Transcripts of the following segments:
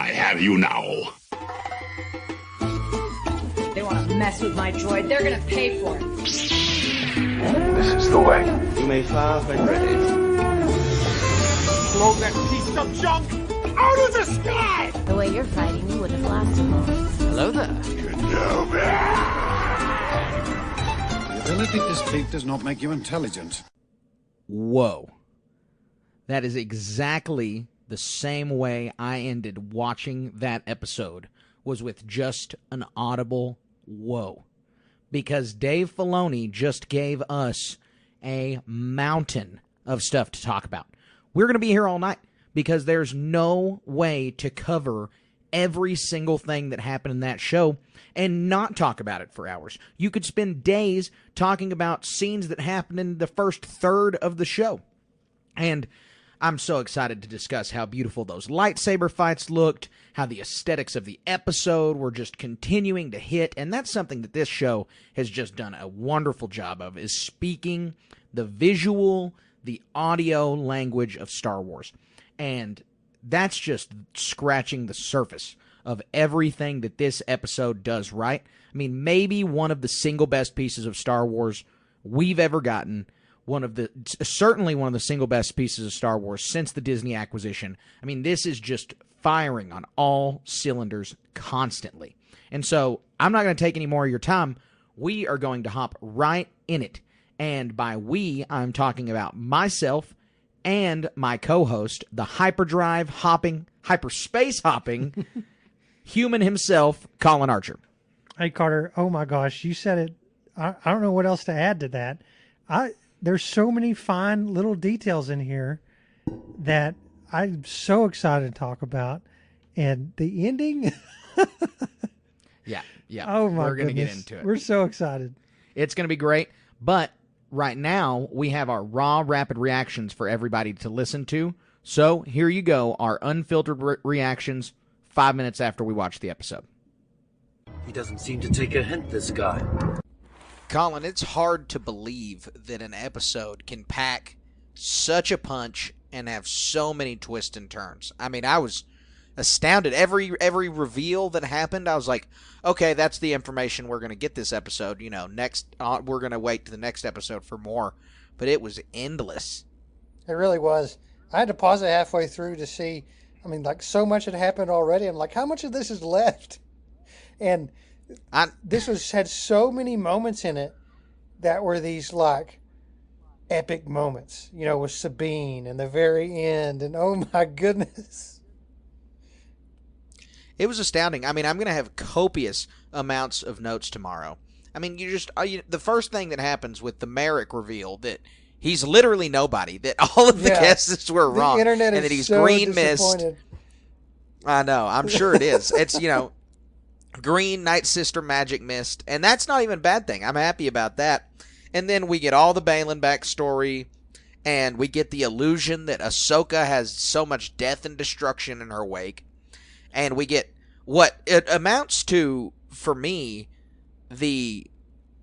I have you now. They want to mess with my droid. They're going to pay for it. This is the way. You may fire when ready. Blow that piece of junk out of the sky! The way you're fighting, you wouldn't have lasted long. Hello there. The ability to speak does not make you intelligent. Whoa. That is exactly the same way I ended watching that episode, was with just an audible whoa. Because Dave Filoni just gave us a mountain of stuff to talk about. We're going to be here all night because there's no way to cover every single thing that happened in that show and not talk about it for hours. You could spend days talking about scenes that happened in the first third of the show. And I'm so excited to discuss how beautiful those lightsaber fights looked, how the aesthetics of the episode were just continuing to hit, and that's something that this show has just done a wonderful job of, is speaking the visual, the audio language of Star Wars. And that's just scratching the surface of everything that this episode does right. I mean, maybe one of the single best pieces of Star Wars we've ever gotten, certainly one of the single best pieces of Star Wars since the Disney acquisition. I mean, this is just firing on all cylinders constantly. And so I'm not going to take any more of your time. We are going to hop right in it. And by we, I'm talking about myself and my co-host, the hyperdrive hopping, hyperspace hopping human himself, Colin Archer. Hey, Carter. Oh my gosh, you said it. I don't know what else to add to that. There's so many fine little details in here that I'm so excited to talk about. And the ending. Yeah. Oh my We're going to goodness. get into it. We're so excited. It's going to be great. But right now, we have our raw, rapid reactions for everybody to listen to. So here you go, our unfiltered reactions 5 minutes after we watch the episode. He doesn't seem to take a hint, this guy. Colin, it's hard to believe that an episode can pack such a punch and have so many twists and turns. I mean, I was astounded. Every reveal that happened, I was like, okay, that's the information we're going to get this episode. You know, next we're going to wait to the next episode for more. But it was endless. It really was. I had to pause it halfway through to see. I mean, like, so much had happened already. I'm like, how much of this is left? And this had so many moments in it that were these, like, epic moments, you know, with Sabine and the very end. And oh my goodness. It was astounding. I mean, I'm going to have copious amounts of notes tomorrow. I mean, the first thing that happens with the Merrick reveal, that he's literally nobody, that all of the guesses were wrong, and that he's so green mist. I know, I'm sure it is. It's, you know, green Night Sister magic mist, and that's not even a bad thing. I'm happy about that. And then we get all the Balin backstory, and we get the illusion that Ahsoka has so much death and destruction in her wake. And we get what it amounts to, for me, the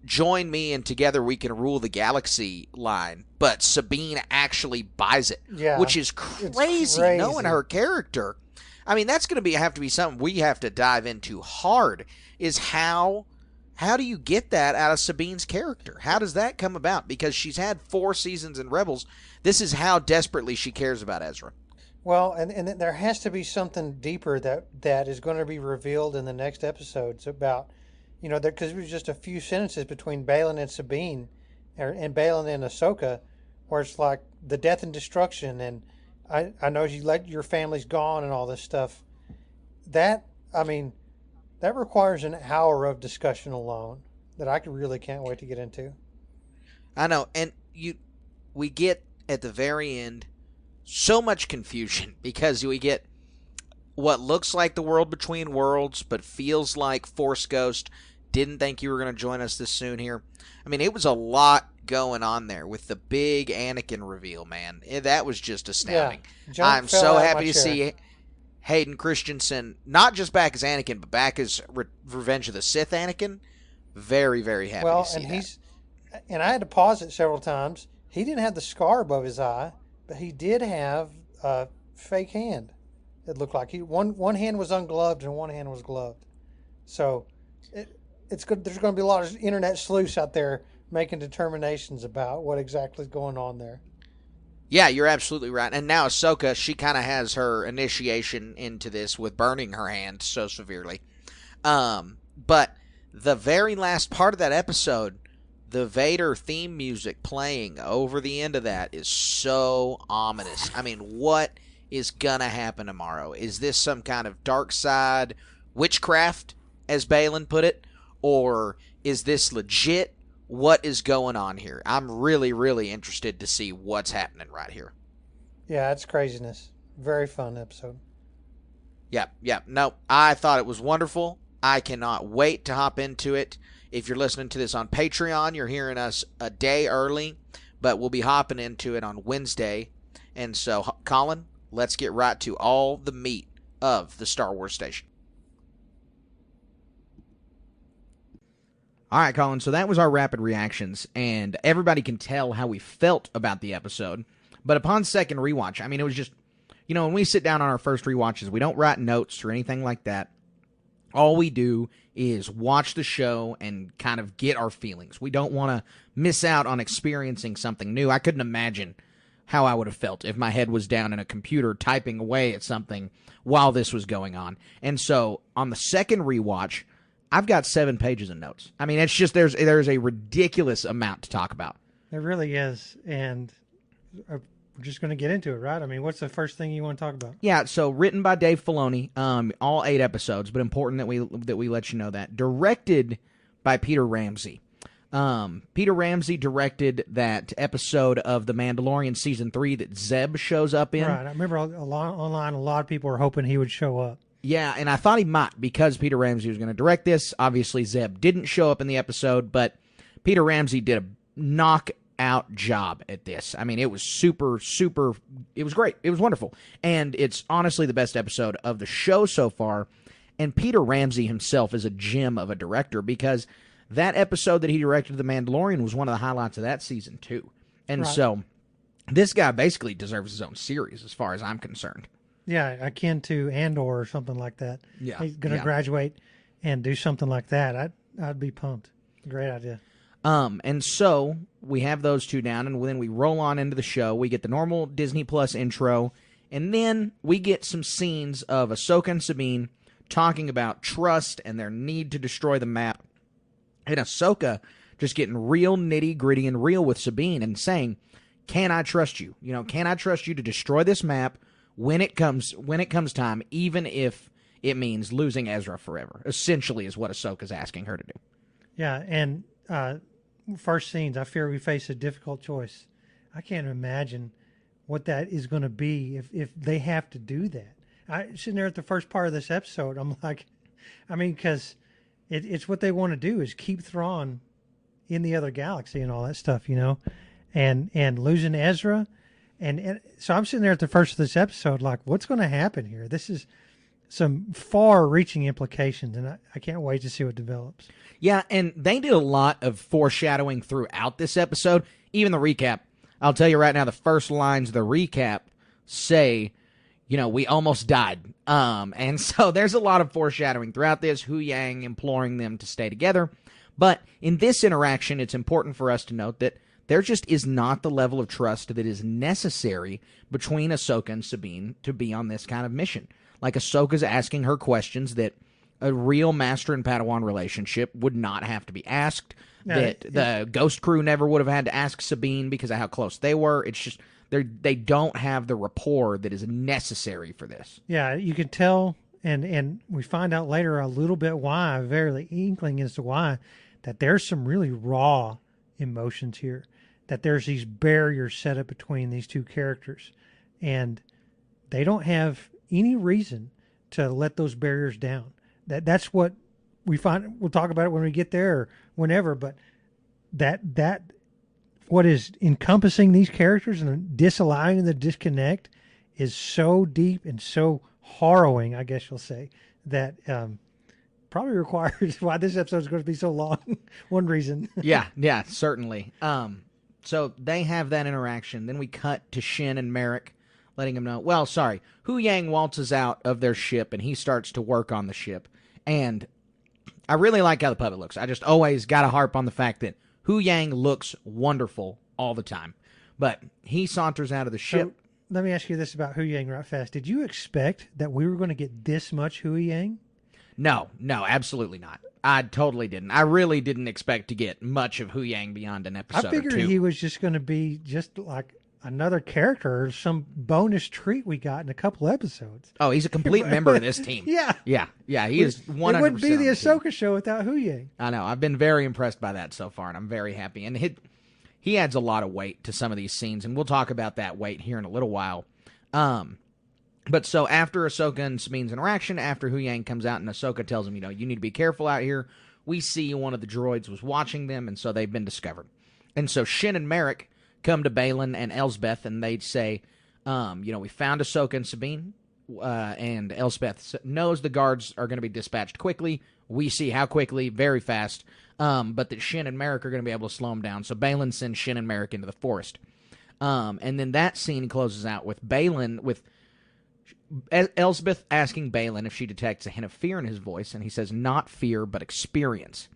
join me and together we can rule the galaxy line. But Sabine actually buys it, which is crazy knowing her character. I mean, that's going to have to be something we have to dive into hard, is how do you get that out of Sabine's character? How does that come about? Because she's had 4 seasons in Rebels. This is how desperately she cares about Ezra. Well, and there has to be something deeper that is going to be revealed in the next episodes about, you know, because it was just a few sentences between Balin and Sabine, and Balin and Ahsoka, where it's like the death and destruction, and I know you let your family's gone and all this stuff. That requires an hour of discussion alone that I really can't wait to get into. I know, and we get at the very end so much confusion, because we get what looks like the world between worlds but feels like Force Ghost. Didn't think you were going to join us this soon here. I mean, it was a lot going on there with the big Anakin reveal, man. That was just astounding. Yeah, I'm so happy to see Hayden Christensen, not just back as Anakin, but back as Revenge of the Sith Anakin. Very, very happy to see that. And I had to pause it several times. He didn't have the scar above his eye, but he did have a fake hand. It looked like one hand was ungloved and one hand was gloved. So it's good. There's going to be a lot of internet sleuths out there making determinations about what exactly is going on there. Yeah, you're absolutely right. And now Ahsoka, she kind of has her initiation into this with burning her hand so severely. But the very last part of that episode, the Vader theme music playing over the end of that is so ominous. I mean, what is going to happen tomorrow? Is this some kind of dark side witchcraft, as Balin put it? Or is this legit? What is going on here? I'm really, really interested to see what's happening right here. Yeah, it's craziness. Very fun episode. Yeah. No, I thought it was wonderful. I cannot wait to hop into it. If you're listening to this on Patreon, you're hearing us a day early, but we'll be hopping into it on Wednesday. And so, Colin, let's get right to all the meat of the Star Wars Station. All right, Colin, so that was our rapid reactions, and everybody can tell how we felt about the episode. But upon second rewatch, I mean, it was just, when we sit down on our first rewatches, we don't write notes or anything like that. All we do is watch the show and kind of get our feelings. We don't want to miss out on experiencing something new. I couldn't imagine how I would have felt if my head was down in a computer typing away at something while this was going on. And so on the second rewatch, I've got 7 pages of notes. I mean, it's just there's a ridiculous amount to talk about. There really is, and we're just going to get into it, right? I mean, what's the first thing you want to talk about? Yeah, so written by Dave Filoni, all 8 episodes, but important that we let you know that. Directed by Peter Ramsey. Peter Ramsey directed that episode of The Mandalorian Season 3 that Zeb shows up in. Right, I remember online a lot of people were hoping he would show up. Yeah, and I thought he might because Peter Ramsey was going to direct this. Obviously, Zeb didn't show up in the episode, but Peter Ramsey did a knockout job at this. I mean, it was super, it was great. It was wonderful. And it's honestly the best episode of the show so far. And Peter Ramsey himself is a gem of a director because that episode that he directed, The Mandalorian, was one of the highlights of that season, too. And so this guy basically deserves his own series as far as I'm concerned. Yeah, akin to Andor or something like that. Yeah, he's going to graduate and do something like that. I'd be pumped. Great idea. And so we have those two down, and then we roll on into the show. We get the normal Disney Plus intro, and then we get some scenes of Ahsoka and Sabine talking about trust and their need to destroy the map. And Ahsoka just getting real nitty-gritty and real with Sabine and saying, "Can I trust you? Can I trust you to destroy this map when it comes time, even if it means losing Ezra forever?" Essentially is what Ahsoka's asking her to do. Yeah, and first scenes, I fear we face a difficult choice. I can't imagine what that is going to be if they have to do that. Sitting there at the first part of this episode, I'm like, because it's what they want to do is keep Thrawn in the other galaxy and all that stuff, and losing Ezra. And so I'm sitting there at the first of this episode like, what's going to happen here? This is some far-reaching implications, and I can't wait to see what develops. Yeah, and they did a lot of foreshadowing throughout this episode. Even the recap. I'll tell you right now, the first lines of the recap say, we almost died. And so there's a lot of foreshadowing throughout this, Hu Yang imploring them to stay together. But in this interaction, it's important for us to note that there just is not the level of trust that is necessary between Ahsoka and Sabine to be on this kind of mission. Like, Ahsoka's asking her questions that a real master and Padawan relationship would not have to be asked. That the Ghost Crew never would have had to ask Sabine because of how close they were. It's just they don't have the rapport that is necessary for this. Yeah, you can tell, and we find out later a little bit why, very inkling as to why, that there's some really raw emotions here. That there's these barriers set up between these two characters, and they don't have any reason to let those barriers down. That's what we find. We'll talk about it when we get there or whenever, but that what is encompassing these characters and disallowing the disconnect is so deep and so harrowing, I guess you'll say, that probably requires why this episode is going to be so long. One reason. Yeah, certainly. So they have that interaction. Then we cut to Shin and Merrick letting him know. Well, sorry. Hu Yang waltzes out of their ship, and he starts to work on the ship. And I really like how the puppet looks. I just always got to harp on the fact that Hu Yang looks wonderful all the time. But he saunters out of the ship. So, let me ask you this about Hu Yang right fast. Did you expect that we were going to get this much Hu Yang? No, absolutely not. I totally didn't. I really didn't expect to get much of Hu Yang beyond an episode I figured or two. he was just going to be just like another character or some bonus treat we got in a couple episodes. Oh, he's a complete member of this team. Yeah. He is 100%. It wouldn't be the on team. Ahsoka show without Hu Yang. I know. I've been very impressed by that so far, and I'm very happy. And he adds a lot of weight to some of these scenes, and we'll talk about that weight here in a little while. But so after Ahsoka and Sabine's interaction, after Hu Yang comes out and Ahsoka tells him, you need to be careful out here, we see one of the droids was watching them, and so they've been discovered. And so Shin and Merrick come to Baylan and Elsbeth, and they say, we found Ahsoka and Sabine, and Elsbeth knows the guards are going to be dispatched quickly. We see how quickly, very fast, but that Shin and Merrick are going to be able to slow them down. So Baylan sends Shin and Merrick into the forest. And then that scene closes out with Baylan, with Elsbeth asking Baylan if she detects a hint of fear in his voice, and he says, not fear, but experience.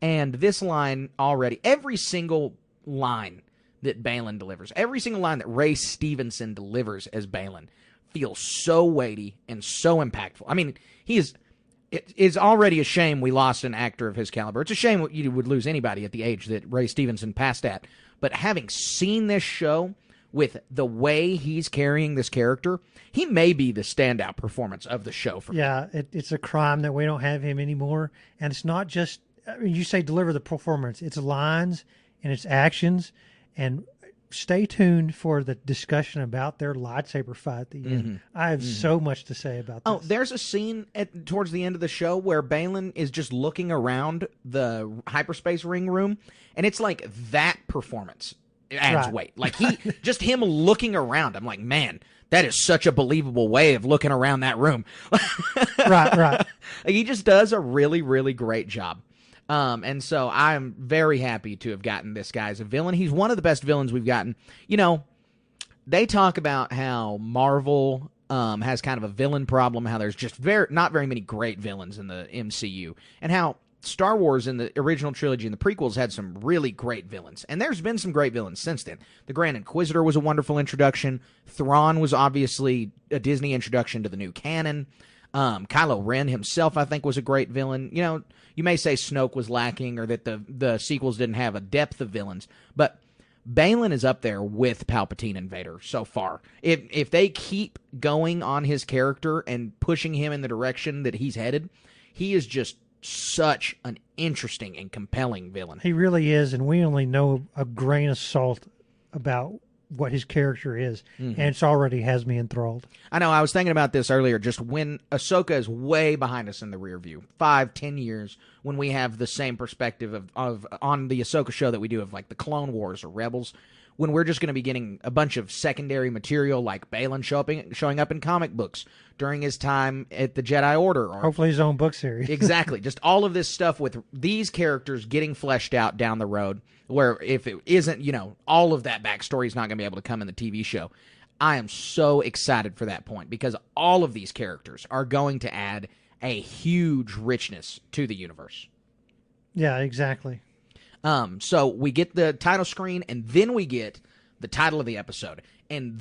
And this line already, every single line that Baylan delivers, every single line that Ray Stevenson delivers as Baylan feels so weighty and so impactful. I mean, it is already a shame we lost an actor of his caliber. It's a shame you would lose anybody at the age that Ray Stevenson passed at. But having seen this show, with the way he's carrying this character, he may be the standout performance of the show for me. Yeah, it's a crime that we don't have him anymore. And it's not just, you say deliver the performance. It's lines and it's actions. And stay tuned for the discussion about their lightsaber fight at the end. I have so much to say about this. Oh, there's a scene towards the end of the show where Baylan is just looking around the hyperspace ring room, and it's like that performance adds weight. Like just him looking around, I'm like, man, that is such a believable way of looking around that room. Right. He just does a really, really great job. And so I'm very happy to have gotten this guy as a villain. He's one of the best villains we've gotten. They talk about how Marvel has kind of a villain problem, how there's just not very many great villains in the MCU, and how Star Wars in the original trilogy and the prequels had some really great villains. And there's been some great villains since then. The Grand Inquisitor was a wonderful introduction. Thrawn was obviously a Disney introduction to the new canon. Kylo Ren himself, I think, was a great villain. You may say Snoke was lacking, or that the sequels didn't have a depth of villains, but Baylan is up there with Palpatine and Vader so far. If they keep going on his character and pushing him in the direction that he's headed, he is just such an interesting and compelling villain. He really is, and we only know a grain of salt about what his character is, and it's already has me enthralled. I know, I was thinking about this earlier, just when Ahsoka is way behind us in the rear view, 5-10 years, when we have the same perspective of on the Ahsoka show that we do of like the Clone Wars or Rebels, when we're just going to be getting a bunch of secondary material like Baylan showing up in comic books during his time at the Jedi Order. Or hopefully his own book series. Exactly. Just all of this stuff with these characters getting fleshed out down the road, where if it isn't, all of that backstory is not going to be able to come in the TV show. I am so excited for that point, because all of these characters are going to add a huge richness to the universe. Yeah, exactly. So we get the title screen, and then we get the title of the episode. And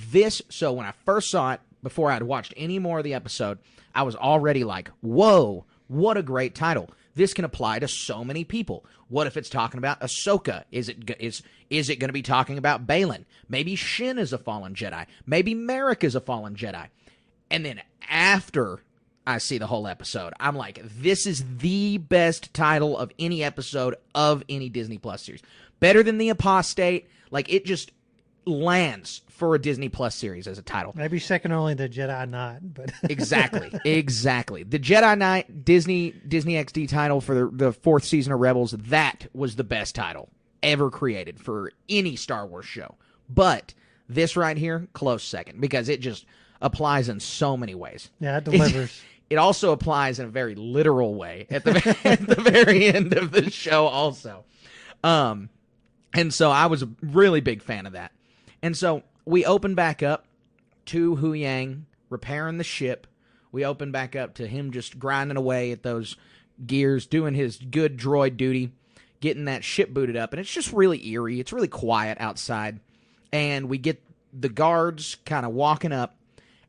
so when I first saw it, before I'd watched any more of the episode, I was already like, whoa, what a great title. This can apply to so many people. What if it's talking about Ahsoka? Is it going to be talking about Baylan? Maybe Shin is a fallen Jedi. Maybe Merrick is a fallen Jedi. And then after I see the whole episode, I'm like, this is the best title of any episode of any Disney Plus series. Better than The Apostate. Like, it just lands for a Disney Plus series as a title. Maybe second only to Jedi Knight, but Exactly. The Jedi Knight Disney XD title for the fourth season of Rebels, that was the best title ever created for any Star Wars show. But this right here, close second, because it just applies in so many ways. Yeah, it delivers. It also applies in a very literal way at the at the very end of the show also. And so I was a really big fan of that. And so we open back up to Hu Yang repairing the ship. We open back up to him just grinding away at those gears, doing his good droid duty, getting that ship booted up. And it's just really eerie. It's really quiet outside. And we get the guards kind of walking up.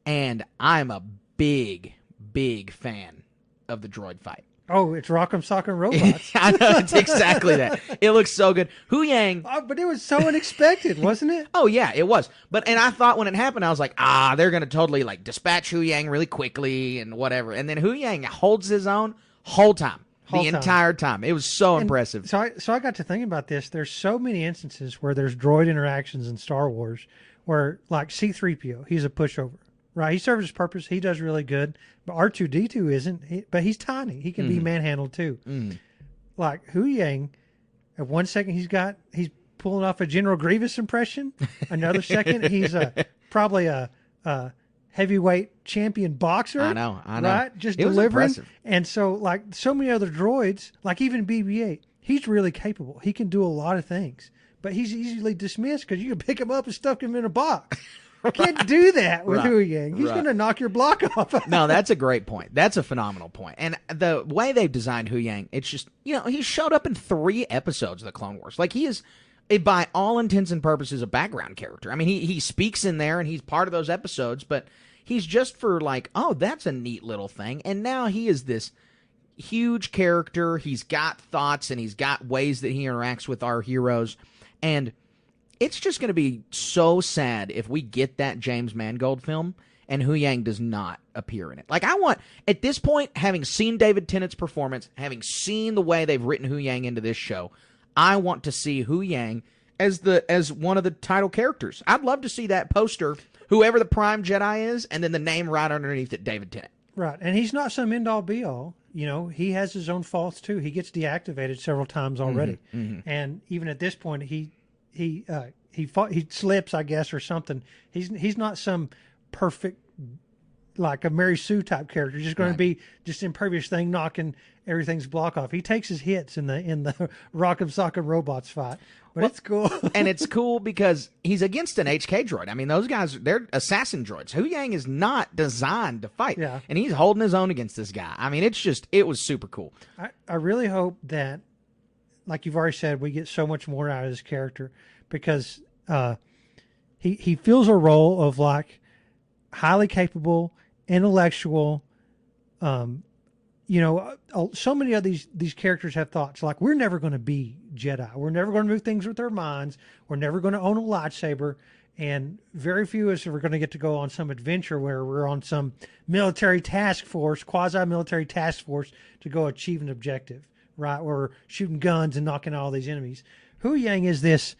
And I'm a big, big fan of the droid fight. Oh, it's Rock'em Sock'em Robots. I know, it's exactly that. It looks so good. Hu Yang. Oh, but it was so unexpected, wasn't it? Oh, yeah, it was. And I thought when it happened, I was like, they're going to totally like dispatch Hu Yang really quickly and whatever. And then Hu Yang holds his own whole time. Entire time. It was so impressive. So I got to thinking about this. There's so many instances where there's droid interactions in Star Wars where, like C-3PO, he's a pushover. Right, he serves his purpose. He does really good, but R2-D2 isn't. But he's tiny. He can be manhandled too. Like Hu Yang, at one second he's pulling off a General Grievous impression. Another second he's probably a heavyweight champion boxer. I know. Right, just it delivering. Was impressive. And so, like so many other droids, like even BB-8, he's really capable. He can do a lot of things, but he's easily dismissed because you can pick him up and stuff him in a box. Can't do that with Hu Yang. He's going to knock your block off. No, that's a great point. That's a phenomenal point. And the way they've designed Hu Yang, it's just, he showed up in 3 episodes of the Clone Wars. Like, he is, by all intents and purposes, a background character. I mean, he speaks in there and he's part of those episodes, but he's just for like, oh, that's a neat little thing. And now he is this huge character. He's got thoughts and he's got ways that he interacts with our heroes. And it's just going to be so sad if we get that James Mangold film and Hu Yang does not appear in it. Like, I want, at this point, having seen David Tennant's performance, having seen the way they've written Hu Yang into this show, I want to see Hu Yang as one of the title characters. I'd love to see that poster, whoever the Prime Jedi is, and then the name right underneath it, David Tennant. Right, and he's not some end-all be-all. He has his own faults, too. He gets deactivated several times already. And even at this point, he slips, I guess, or something. He's not some perfect, like a Mary Sue type character. Just going to be just impervious thing, knocking everything's block off. He takes his hits in the Rock'em Sock'em Robots fight, but it's cool. And it's cool because he's against an HK droid. I mean, those guys, they're assassin droids. Hu Yang is not designed to fight, and he's holding his own against this guy. I mean, it was super cool. I really hope that, like you've already said, we get so much more out of this character because he fills a role of like highly capable, intellectual. So many of these characters have thoughts like, we're never going to be Jedi. We're never going to do things with our minds. We're never going to own a lightsaber. And very few of us are going to get to go on some adventure where we're on some military task force, quasi-military task force to go achieve an objective, right? Where we're shooting guns and knocking all these enemies. Hu Yang is this,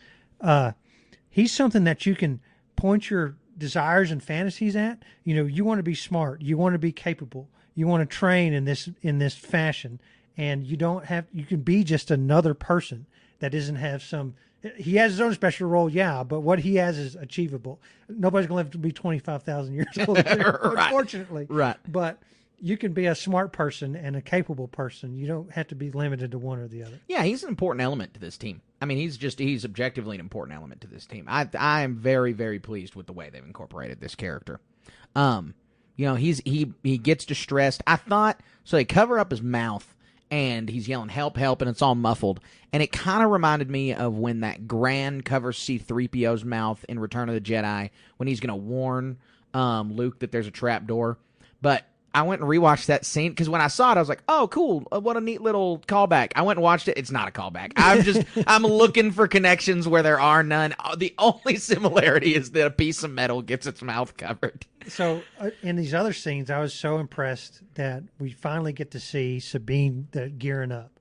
he's something that you can point your desires and fantasies at. You want to be smart. You want to be capable. You want to train in this fashion. And you can be just another person that doesn't have he has his own special role, but what he has is achievable. Nobody's going to live to be 25,000 years old, unfortunately. Right. But you can be a smart person and a capable person. You don't have to be limited to one or the other. Yeah, he's an important element to this team. I mean, he's objectively an important element to this team. I am very, very pleased with the way they've incorporated this character. He gets distressed. I thought, so they cover up his mouth, and he's yelling, help, help, and it's all muffled. And it kind of reminded me of when that Gran covers C-3PO's mouth in Return of the Jedi, when he's going to warn Luke that there's a trap door. But I went and rewatched that scene, because when I saw it, I was like, oh, cool, what a neat little callback. I went and watched it. It's not a callback. I'm looking for connections where there are none. The only similarity is that a piece of metal gets its mouth covered. So in these other scenes, I was so impressed that we finally get to see Sabine gearing up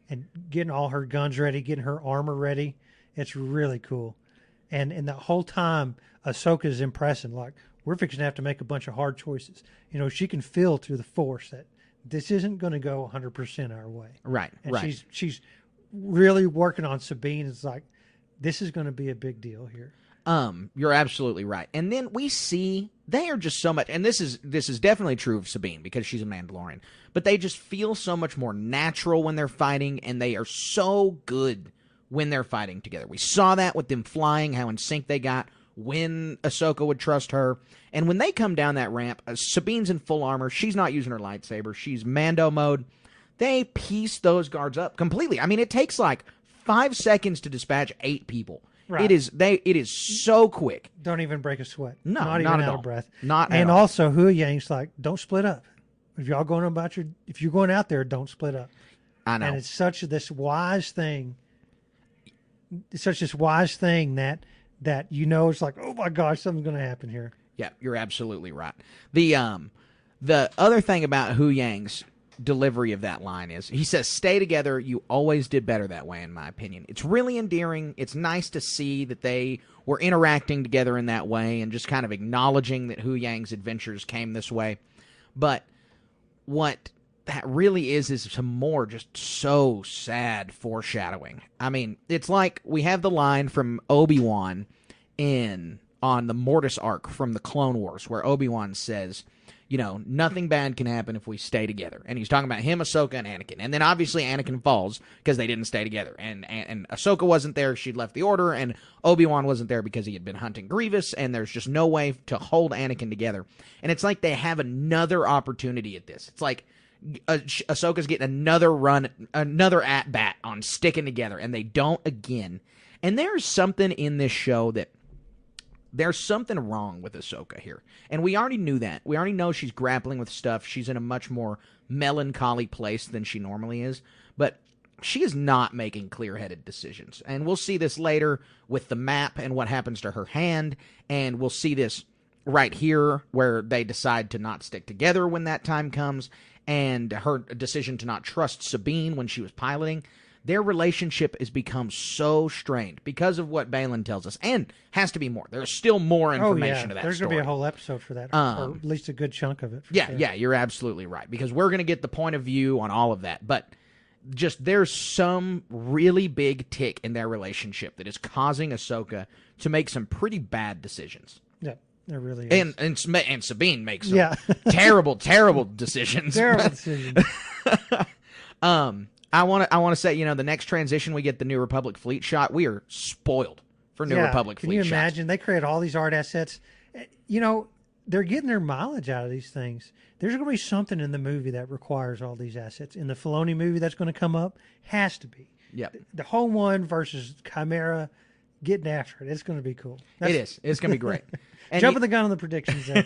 and getting all her guns ready, getting her armor ready. It's really cool. And the whole time, Ahsoka's impressing, like, we're fixing to have to make a bunch of hard choices. She can feel through the Force that this isn't going to go 100% our way. Right, and right. She's really working on Sabine. It's like, this is going to be a big deal here. You're absolutely right. And then we see they are just so much, and this is definitely true of Sabine because she's a Mandalorian, but they just feel so much more natural when they're fighting, and they are so good when they're fighting together. We saw that with them flying, how in sync they got. when Ahsoka would trust her. And when they come down that ramp, Sabine's in full armor. She's not using her lightsaber. She's Mando mode. They piece those guards up completely. I mean, it takes like 5 seconds to dispatch 8 people. Right. It is so quick. Don't even break a sweat. No, not even not at out all. of breath. Not and at all. also, Hu Yang's like, don't split up. If y'all going about if you're going out there, don't split up. I know. And it's such this wise thing. It's such this wise thing that it's like, oh my gosh, something's going to happen here. Yeah, you're absolutely right. The other thing about Hu Yang's delivery of that line is he says, "Stay together. You always did better that way, in my opinion." It's really endearing. It's nice to see that they were interacting together in that way and just kind of acknowledging that Hu Yang's adventures came this way. But what that really is some more just so sad foreshadowing. I mean, it's like we have the line from Obi-Wan on the Mortis arc from the Clone Wars where Obi-Wan says, nothing bad can happen if we stay together. And he's talking about him, Ahsoka, and Anakin. And then obviously Anakin falls because they didn't stay together. And Ahsoka wasn't there. She'd left the Order. And Obi-Wan wasn't there because he had been hunting Grievous. And there's just no way to hold Anakin together. And it's like they have another opportunity at this. It's like Ahsoka's getting another at-bat on sticking together. And they don't again. And there's something in this show that there's something wrong with Ahsoka here. And we already knew that. We already know she's grappling with stuff. She's in a much more melancholy place than she normally is. But she is not making clear-headed decisions. And we'll see this later with the map and what happens to her hand. And we'll see this right here where they decide to not stick together when that time comes. And her decision to not trust Sabine when she was piloting. Their relationship has become so strained because of what Baylan tells us, and has to be more. There's still more information to that There's story. going to be a whole episode for that, or at least a good chunk of it. Yeah, sure. Yeah, you're absolutely right, because we're going to get the point of view on all of that. But just there's some really big tick in their relationship that is causing Ahsoka to make some pretty bad decisions. Yeah, there really is. And Sabine makes some terrible, terrible decisions. Terrible decisions. I want to say, the next transition we get the New Republic fleet shot. We are spoiled for New Republic fleet shots. Can you imagine? They create all these art assets. They're getting their mileage out of these things. There's going to be something in the movie that requires all these assets. In the Filoni movie that's going to come up, has to be. Yep. The Home One versus Chimera, getting after it. It's going to be cool. It is. It's going to be great. And Jumping the gun on the predictions there.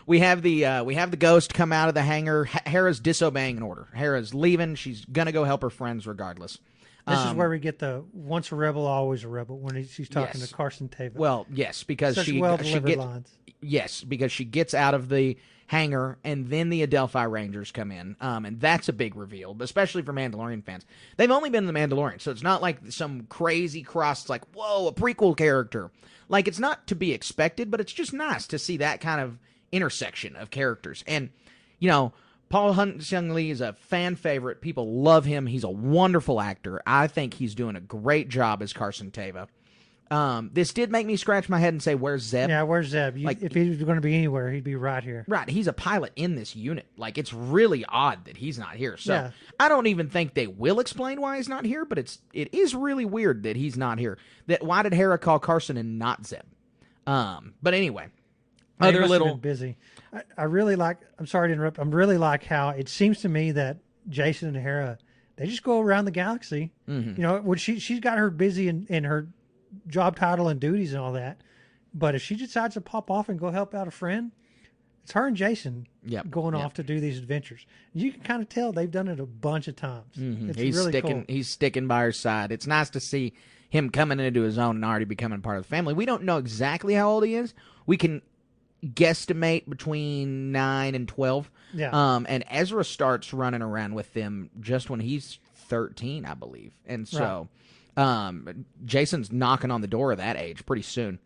we have the ghost come out of the hangar. Hera's disobeying an order. Hera's leaving. She's gonna go help her friends regardless. This is where we get the once a rebel, always a rebel when she's talking to Carson Teva. Well, yes, because Such she well-delivered lines. Yes, because she gets out of the hangar, and then the Adelphi Rangers come in, and that's a big reveal, especially for Mandalorian fans. They've only been in the Mandalorian, so it's not like some crazy cross. It's like, whoa, a prequel character. Like, it's not to be expected, but it's just nice to see that kind of intersection of characters. And, Paul Hun-Sung Lee is a fan favorite. People love him. He's a wonderful actor. I think he's doing a great job as Carson Teva. This did make me scratch my head and say, where's Zeb? Yeah, where's Zeb? If he was going to be anywhere, he'd be right here. Right. He's a pilot in this unit. Like, it's really odd that he's not here. So I don't even think they will explain why he's not here, but it is really weird that he's not here. Why did Hera call Carson and not Zeb? But anyway, other little busy. I really like. I'm sorry to interrupt. I really like how it seems to me that Jason and Hera, they just go around the galaxy. Mm-hmm. When she's got her busy in her job title and duties and all that, but if she decides to pop off and go help out a friend, it's her and Jason going off to do these adventures. You can kind of tell they've done it a bunch of times. Mm-hmm. It's really cool. He's sticking by her side. It's nice to see him coming into his own and already becoming part of the family. We don't know exactly how old he is. We can guesstimate between 9 and 12. Yeah. And Ezra starts running around with them just when he's 13, I believe. And so Jason's knocking on the door of that age pretty soon.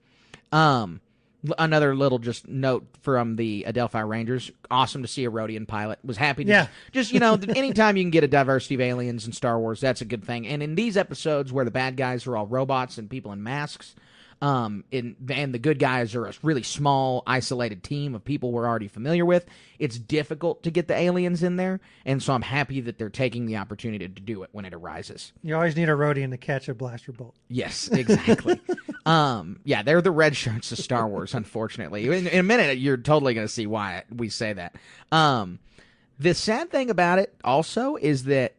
Another little just note from the Adelphi Rangers. Awesome to see a Rhodian pilot. Was happy to just anytime you can get a diversity of aliens in Star Wars, that's a good thing. And in these episodes where the bad guys are all robots and people in masks, and the good guys are a really small, isolated team of people we're already familiar with. It's difficult to get the aliens in there, and so I'm happy that they're taking the opportunity to do it when it arises. You always need a Rodian to catch a blaster bolt. Yes, exactly. Yeah, they're the red shirts of Star Wars, unfortunately. In a minute, you're totally going to see why we say that. The sad thing about it also is that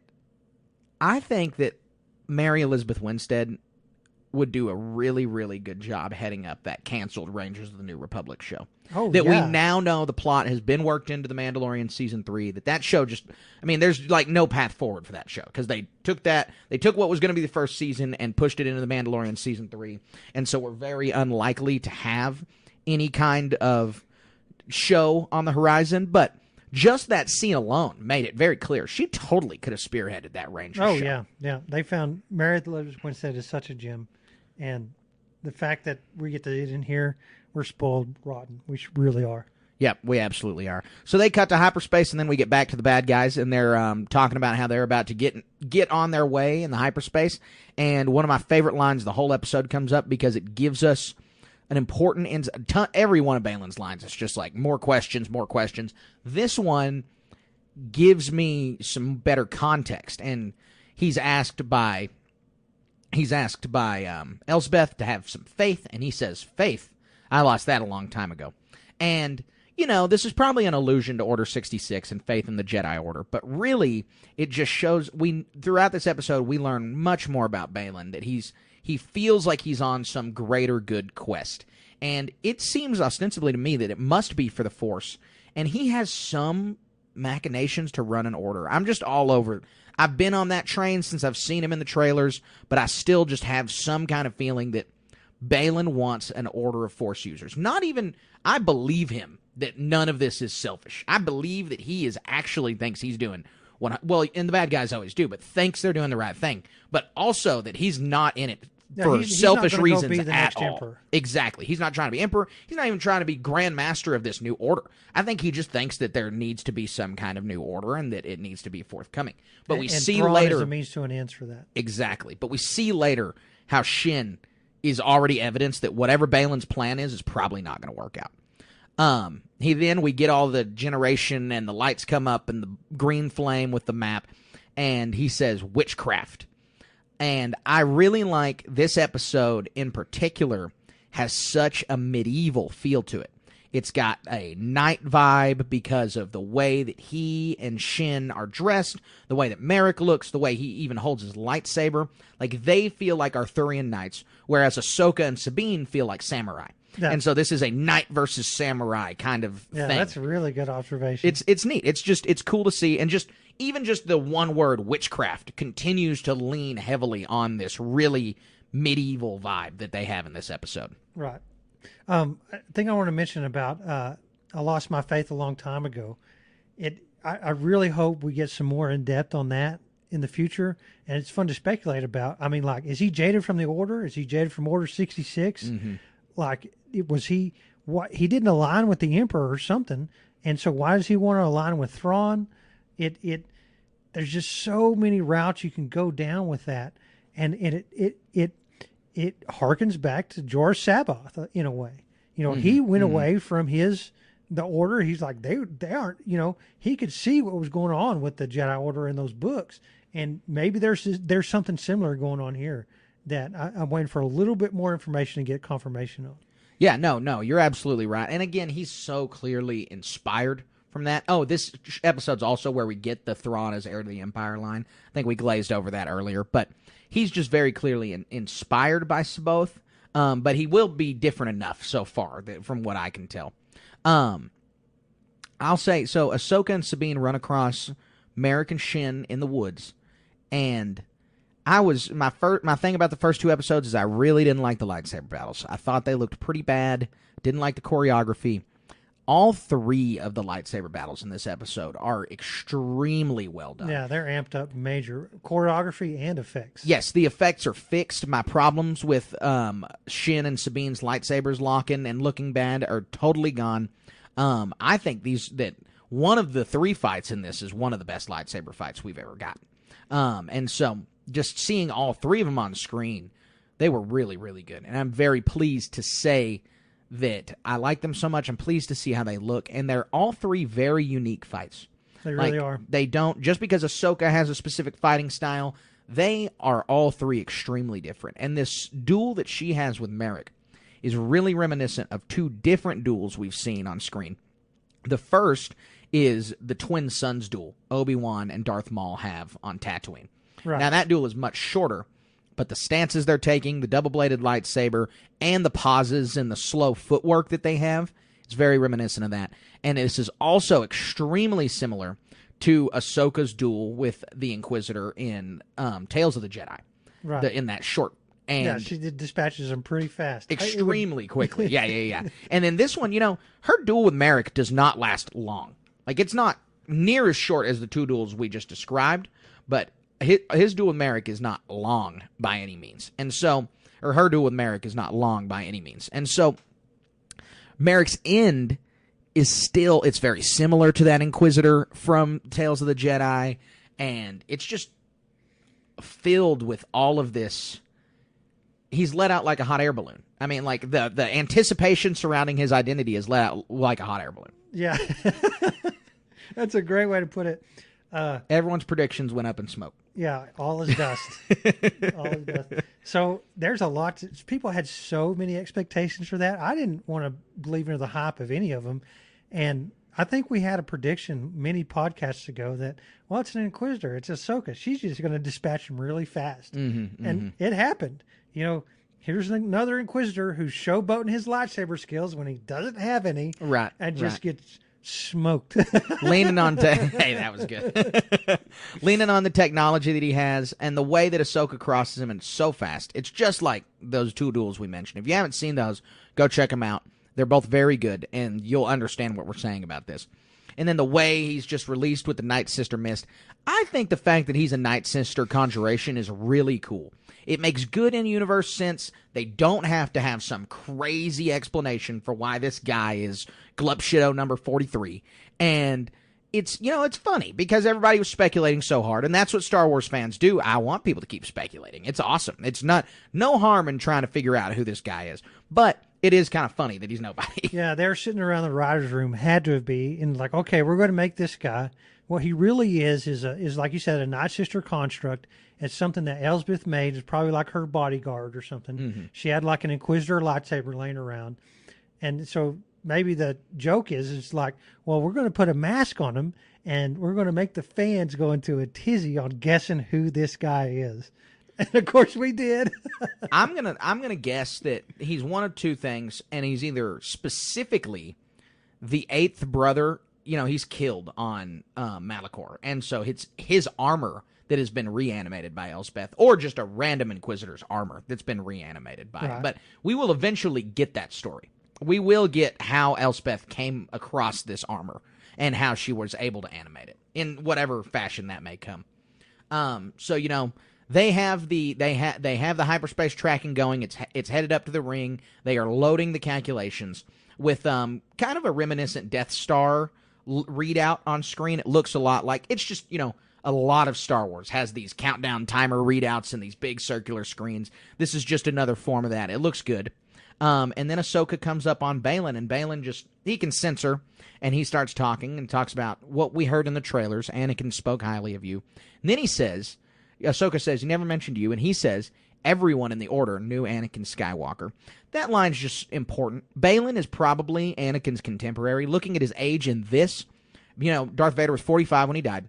I think that Mary Elizabeth Winstead would do a really, really good job heading up that canceled Rangers of the New Republic show. Oh, that yeah. we now know the plot has been worked into The Mandalorian Season 3, that show just, I mean, there's like no path forward for that show, because they took what was going to be the first season and pushed it into The Mandalorian Season 3, and so we're very unlikely to have any kind of show on the horizon, but just that scene alone made it very clear she totally could have spearheaded that Rangers show. Oh, yeah. They found Meredith Winstead is such a gem, and the fact that we get to it in here, we're spoiled rotten. We really are. Yep, we absolutely are. So they cut to hyperspace, and then we get back to the bad guys, and they're talking about how they're about to get on their way in the hyperspace. And one of my favorite lines of the whole episode comes up because it gives us an important every one of Balin's lines. It's just like more questions, more questions. This one gives me some better context, and he's asked by Elsbeth to have some faith, and he says, "Faith, I lost that a long time ago." And, this is probably an allusion to Order 66 and faith in the Jedi Order, but really, it just shows, throughout this episode, we learn much more about Balin, that he feels like he's on some greater good quest. And it seems ostensibly to me that it must be for the Force, and he has some machinations to run an order. I'm just all over it. I've been on that train since I've seen him in the trailers, but I still just have some kind of feeling that Balin wants an order of Force users. I believe him that none of this is selfish. I believe that he actually thinks he's doing and the bad guys always do, but thinks they're doing the right thing. But also that he's not in it for selfish reasons at all. Emperor. Exactly. He's not trying to be emperor. He's not even trying to be grand master of this new order. I think he just thinks that there needs to be some kind of new order and that it needs to be forthcoming. But we see Thrawn later is a means to an end for that. Exactly. But we see later how Shin is already evidence that whatever Balin's plan is probably not going to work out. We get all the generation and the lights come up and the green flame with the map, and he says witchcraft. And I really like this episode in particular has such a medieval feel to it. It's got a night vibe because of the way that he and Shin are dressed, the way that Merrick looks, the way he even holds his lightsaber. Like, they feel like Arthurian knights, whereas Ahsoka and Sabine feel like samurai. Yeah. And so this is a knight versus samurai kind of thing. Yeah, that's a really good observation. It's neat. It's cool to see. And even the one word witchcraft continues to lean heavily on this really medieval vibe that they have in this episode. Right. Thing I want to mention about I lost my faith a long time ago. I really hope we get some more in depth on that in the future, and it's fun to speculate about. I mean, like, is he jaded from the Order? Is he jaded from Order 66? Mm-hmm. Like, he didn't align with the Emperor or something, and so why does he want to align with Thrawn? There's just so many routes you can go down with that, and it harkens back to George Sabaoth in a way. He went away from the Order. He's like, they aren't, he could see what was going on with the Jedi Order in those books. And maybe there's something similar going on here that I'm waiting for a little bit more information to get confirmation on. Yeah, no, you're absolutely right. And again, he's so clearly inspired from that. Oh, this episode's also where we get the Thrawn as heir to the Empire line. I think we glazed over that earlier, but he's just very clearly inspired by Sabaoth, but he will be different enough so far from what I can tell. I'll say, so Ahsoka and Sabine run across Merrick and Shin in the woods, and my thing about the first two episodes is I really didn't like the lightsaber battles. I thought they looked pretty bad, didn't like the choreography. All three of the lightsaber battles in this episode are extremely well done. Yeah, they're amped up major choreography and effects. Yes, the effects are fixed. My problems with Shin and Sabine's lightsabers locking and looking bad are totally gone. I think that one of the three fights in this is one of the best lightsaber fights we've ever gotten. And so just seeing all three of them on screen They were really, really good. And I'm very pleased to say that I like them so much. I'm pleased to see how they look. And they're all three very unique fights. They really are. They don't, just because Ahsoka has a specific fighting style, they are all three extremely different. And this duel that she has with Merrick is really reminiscent of two different duels we've seen on screen. The first is the twin sons duel Obi-Wan and Darth Maul have on Tatooine. Right. Now, that duel is much shorter, but the stances they're taking, the double-bladed lightsaber, and the pauses and the slow footwork that they have, it's very reminiscent of that. And this is also extremely similar to Ahsoka's duel with the Inquisitor in Tales of the Jedi. Right. In that short. And yeah, she dispatches them pretty fast. Extremely quickly. Yeah. And then this one, her duel with Merrick does not last long. Like, it's not near as short as the two duels we just described, but his duel with Merrick is not long by any means. And so, or her duel with Merrick is not long by any means. And so, Merrick's end is still, it's very similar to that Inquisitor from Tales of the Jedi, and it's just filled with all of this. He's let out like a hot air balloon. I mean, like, the anticipation surrounding his identity is let out like a hot air balloon. Yeah. That's a great way to put it. Everyone's predictions went up in smoke. Yeah, all is dust. All is dust. So there's a lot. People had so many expectations for that. I didn't want to believe into the hype of any of them. And I think we had a prediction many podcasts ago that, well, it's an Inquisitor. It's Ahsoka. She's just going to dispatch them really fast. And it happened. Here's another Inquisitor who's showboating his lightsaber skills when he doesn't have any. Right. And just gets smoked. Leaning on hey, that was good. Leaning on the technology that he has and the way that Ahsoka crosses him, and it's so fast. It's just like those two duels we mentioned. If you haven't seen those, go check them out. They're both very good, and you'll understand what we're saying about this. And then the way he's just released with the Night Sister Mist. I think the fact that he's a Night Sister conjuration is really cool. It makes good in-universe sense. They don't have to have some crazy explanation for why this guy is Glupshido number 43. And it's, it's funny because everybody was speculating so hard, and that's what Star Wars fans do. I want people to keep speculating. It's awesome. It's no harm in trying to figure out who this guy is. But it is kind of funny that he's nobody. Yeah, they're sitting around the writer's room, had to have been, and like, okay, we're going to make this guy. What he really is like you said, a Night Sister construct. It's something that Elsbeth made. It's probably like her bodyguard or something. Mm-hmm. She had like an Inquisitor lightsaber laying around. And so maybe the joke is, it's like, well, we're going to put a mask on him, and we're going to make the fans go into a tizzy on guessing who this guy is. And of course we did. I'm gonna guess that he's one of two things, and he's either specifically the eighth brother. He's killed on Malachor, and so it's his armor that has been reanimated by Elspeth, or just a random Inquisitor's armor that's been reanimated by him. But we will eventually get that story. We will get how Elspeth came across this armor and how she was able to animate it in whatever fashion that may come. They have the hyperspace tracking going. It's headed up to the ring. They are loading the calculations with kind of a reminiscent Death Star readout on screen. It looks a lot like, it's just, a lot of Star Wars has these countdown timer readouts and these big circular screens. This is just another form of that. It looks good. And then Ahsoka comes up on Baylan, and Baylan he can sense her, and he starts talking and talks about what we heard in the trailers. Anakin spoke highly of you. And then Ahsoka says, he never mentioned you, and he says, everyone in the Order knew Anakin Skywalker. That line's just important. Baylan is probably Anakin's contemporary. Looking at his age in this, Darth Vader was 45 when he died.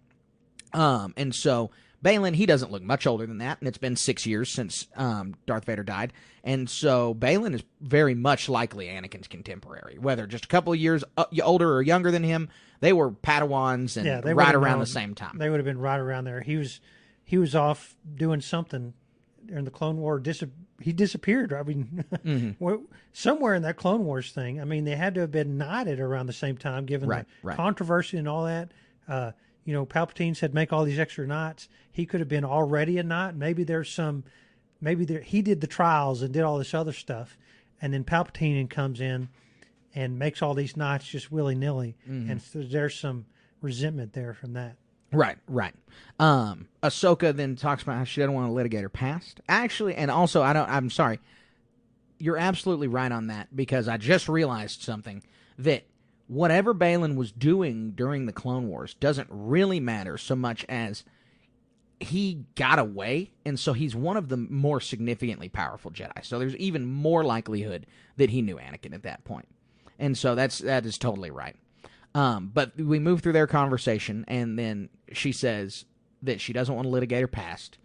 And so Baylan, he doesn't look much older than that, and it's been 6 years since Darth Vader died. And so Baylan is very much likely Anakin's contemporary, whether just a couple of years older or younger than him. They were Padawans and right around the same time. They would have been right around there. He was off doing something in the Clone War. He disappeared. I mean, somewhere in that Clone Wars thing. I mean, they had to have been knighted around the same time, given the controversy and all that. Palpatine said, make all these extra knights. He could have been already a knight. Maybe he did the trials and did all this other stuff. And then Palpatine comes in and makes all these knights just willy-nilly. Mm-hmm. And so there's some resentment there from that. Right. Ahsoka then talks about how she doesn't want to litigate her past. Actually, and also, I'm sorry. You're absolutely right on that, because I just realized something, that whatever Baylan was doing during the Clone Wars doesn't really matter so much as he got away, and so he's one of the more significantly powerful Jedi. So there's even more likelihood that he knew Anakin at that point. And so that is totally right. But we move through their conversation, and then she says that she doesn't want to litigate her past.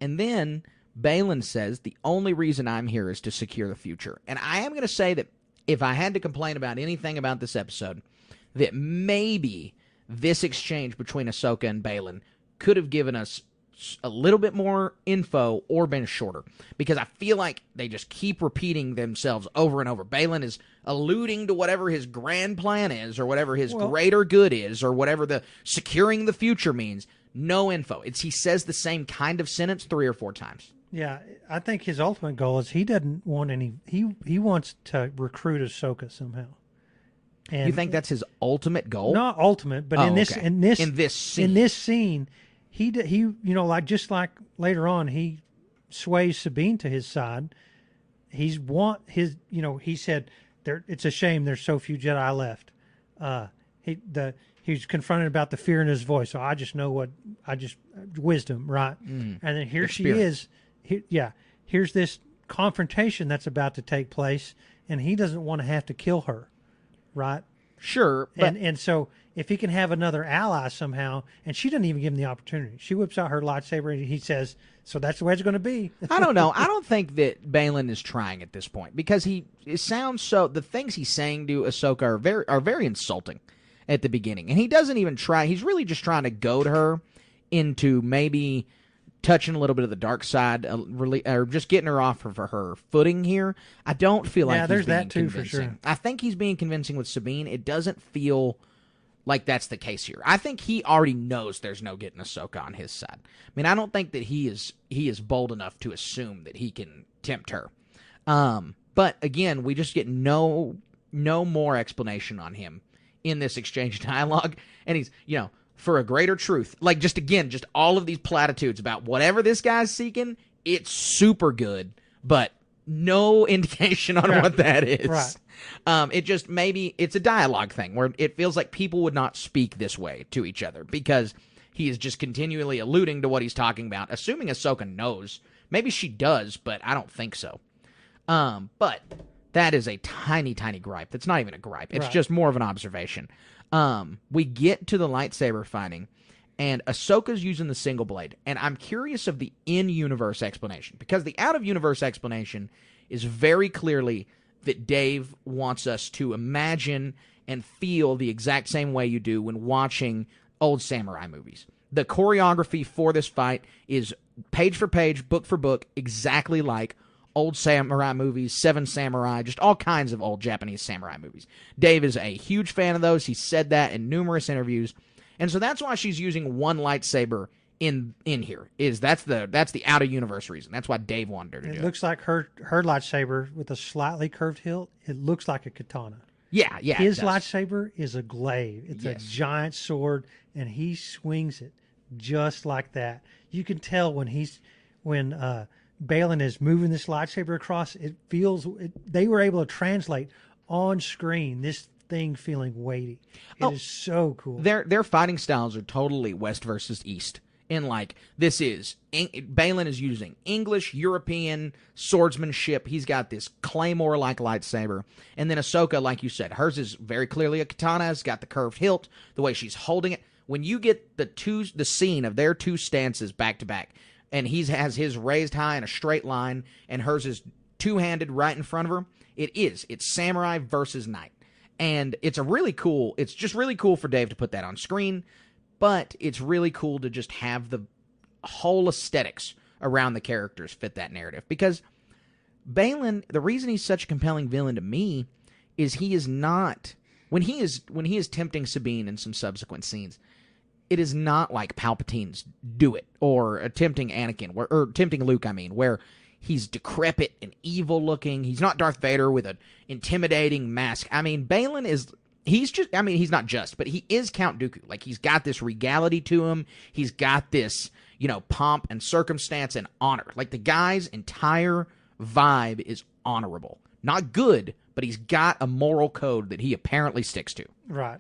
And then Baylan says, the only reason I'm here is to secure the future. And I am going to say that if I had to complain about anything about this episode, that maybe this exchange between Ahsoka and Baylan could have given us a little bit more info or been shorter, because I feel like they just keep repeating themselves over and over. Baylan is alluding to whatever his grand plan is, or whatever his greater good is, or whatever the securing the future means. No info. He says the same kind of sentence 3 or 4 times. Yeah, I think his ultimate goal is he doesn't want any. He wants to recruit Ahsoka somehow. And you think that's his ultimate goal? Not ultimate, but in this scene, he like just like later on he sways Sabine to his side. He said it's a shame there's so few Jedi left. He's confronted about the fear in his voice. So I just know wisdom, right? And then here Experience. she is. Here's this confrontation that's about to take place, and he doesn't want to have to kill her, right? Sure. But And so if he can have another ally somehow, and she doesn't even give him the opportunity. She whips out her lightsaber, and he says, so that's the way it's going to be. I don't know. I don't think that Baylan is trying at this point, because the things he's saying to Ahsoka are very insulting at the beginning. And he doesn't even try. He's really just trying to goad her into maybe touching a little bit of the dark side, or just getting her off of her footing here. I don't feel like there's he's being that too, convincing. for sure. I think he's being convincing with Sabine. It doesn't feel like that's the case here. I think he already knows there's no getting Ahsoka on his side. I mean, I don't think that he is bold enough to assume that he can tempt her. But again, we just get no more explanation on him in this exchange dialogue, and he's, for a greater truth, like just all of these platitudes about whatever this guy's seeking, it's super good, but no indication on what that is. Right. It just, maybe it's a dialogue thing where it feels like people would not speak this way to each other, because he is just continually alluding to what he's talking about, assuming Ahsoka knows. Maybe she does, but I don't think so. But that is a tiny, tiny gripe. That's not even a gripe. It's just more of an observation. We get to the lightsaber fighting, and Ahsoka's using the single blade. And I'm curious of the in-universe explanation, because the out-of-universe explanation is very clearly that Dave wants us to imagine and feel the exact same way you do when watching old samurai movies. The choreography for this fight is page for page, book for book, exactly like old samurai movies, Seven Samurai, just all kinds of old Japanese samurai movies. Dave is a huge fan of those. He said that in numerous interviews. And so that's why she's using one lightsaber in here. That's the out of universe reason. That's why Dave wanted her to do it. It looks like her lightsaber with a slightly curved hilt. It looks like a katana. Yeah. His lightsaber is a glaive. It's a giant sword, and he swings it just like that. You can tell when Baylan is moving this lightsaber across, they were able to translate on screen this thing feeling weighty. It is so cool. Their fighting styles are totally West versus East. And Baylan is using English, European swordsmanship. He's got this claymore-like lightsaber. And then Ahsoka, like you said, hers is very clearly a katana. It's got the curved hilt, the way she's holding it. When you get the scene of their two stances back to back, and he has his raised high in a straight line, and hers is two-handed right in front of her, it's samurai versus knight. And it's just really cool for Dave to put that on screen, but it's really cool to just have the whole aesthetics around the characters fit that narrative. Because Baylan, the reason he's such a compelling villain to me is he is not, when he is tempting Sabine in some subsequent scenes, it is not like Palpatine's do it, or tempting Anakin, or tempting Luke, where he's decrepit and evil looking. He's not Darth Vader with an intimidating mask. Baylan he's just, I mean, he's not just, but he is Count Dooku. Like, he's got this regality to him. He's got this, pomp and circumstance and honor. Like, the guy's entire vibe is honorable. Not good, but he's got a moral code that he apparently sticks to. Right.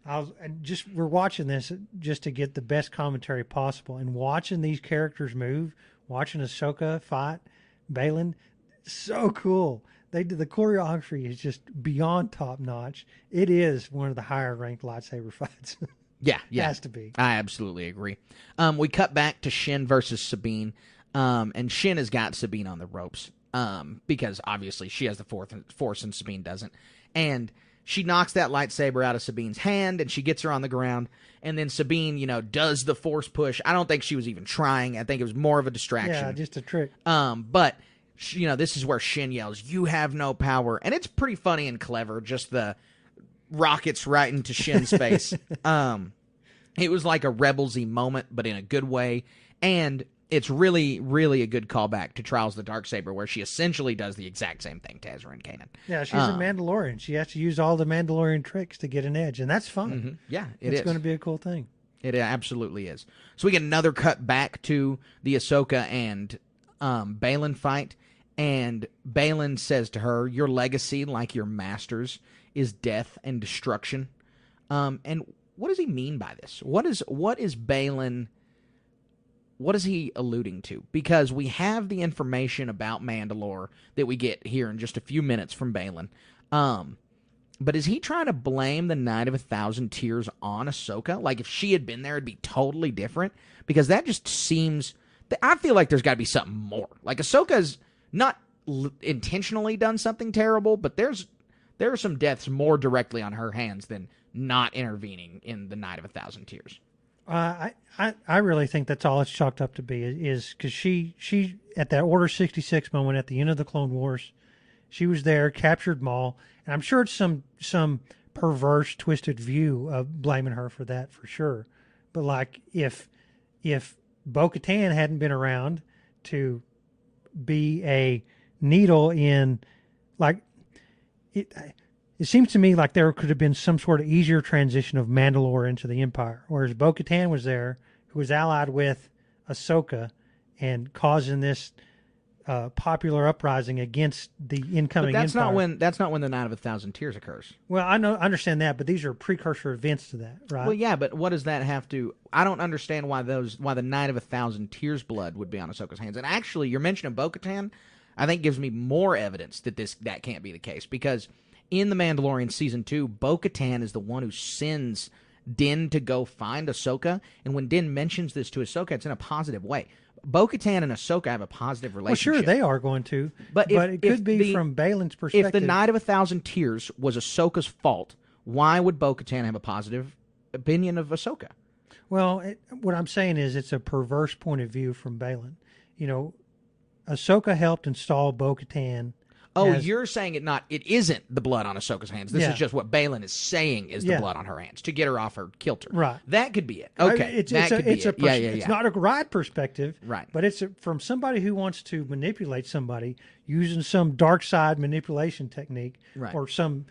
We're watching this just to get the best commentary possible, and watching these characters move, watching Ahsoka fight Baylan, so cool. The choreography is just beyond top notch. It is one of the higher ranked lightsaber fights. Yeah. Has to be. I absolutely agree. We cut back to Shin versus Sabine, and Shin has got Sabine on the ropes, because obviously she has the Force and Sabine doesn't, and she knocks that lightsaber out of Sabine's hand, and she gets her on the ground, and then Sabine, does the Force push. I don't think she was even trying. I think it was more of a distraction. Yeah, just a trick. But this is where Shin yells, "You have no power," and it's pretty funny and clever. Just the rockets right into Shin's face. It was like a Rebels-y moment, but in a good way, and it's really, really a good callback to Trials of the Darksaber, where she essentially does the exact same thing to Ezra and Kanan. Yeah, she's a Mandalorian. She has to use all the Mandalorian tricks to get an edge, and that's fun. Mm-hmm. Yeah, it's going to be a cool thing. It absolutely is. So we get another cut back to the Ahsoka and Baylan fight, and Baylan says to her, "Your legacy, like your master's, is death and destruction." And what does he mean by this? What is Baylan? What is he alluding to? Because we have the information about Mandalore that we get here in just a few minutes from Baylan. But is he trying to blame the Night of 1,000 Tears on Ahsoka? Like, if she had been there, it'd be totally different? Because that just seems... I feel like there's got to be something more. Like, Ahsoka's not intentionally done something terrible, but there are some deaths more directly on her hands than not intervening in the Night of 1,000 Tears. I really think that's all it's chalked up to be, is because she at that Order 66 moment at the end of the Clone Wars, she was there, captured Maul, and I'm sure it's some perverse, twisted view of blaming her for that, for sure. But like, if Bo-Katan hadn't been around to be a needle in, like, it seems to me like there could have been some sort of easier transition of Mandalore into the Empire, whereas Bo-Katan was there, who was allied with Ahsoka and causing this popular uprising against the incoming But that's Empire. That's not when the Night of 1,000 Tears occurs. Well, I understand that, but these are precursor events to that, right? Well, yeah, but what does that have to? I don't understand why the Night of 1,000 Tears blood would be on Ahsoka's hands. And actually, your mention of Bo-Katan, I think, gives me more evidence that that can't be the case, because in The Mandalorian Season 2, Bo-Katan is the one who sends Din to go find Ahsoka, and when Din mentions this to Ahsoka, it's in a positive way. Bo-Katan and Ahsoka have a positive relationship. Well, sure, they are going to, but it could be from Baylan's perspective. If the Night of 1,000 Tears was Ahsoka's fault, why would Bo-Katan have a positive opinion of Ahsoka? Well, what I'm saying is it's a perverse point of view from Baylan. Ahsoka helped install Bo-Katan. Oh, you're saying it isn't the blood on Ahsoka's hands. This is just what Baylan is saying is the blood on her hands to get her off her kilter. Right. That could be it. Okay. It's not a right perspective. Right. But it's from somebody who wants to manipulate somebody using some dark side manipulation technique, right, or some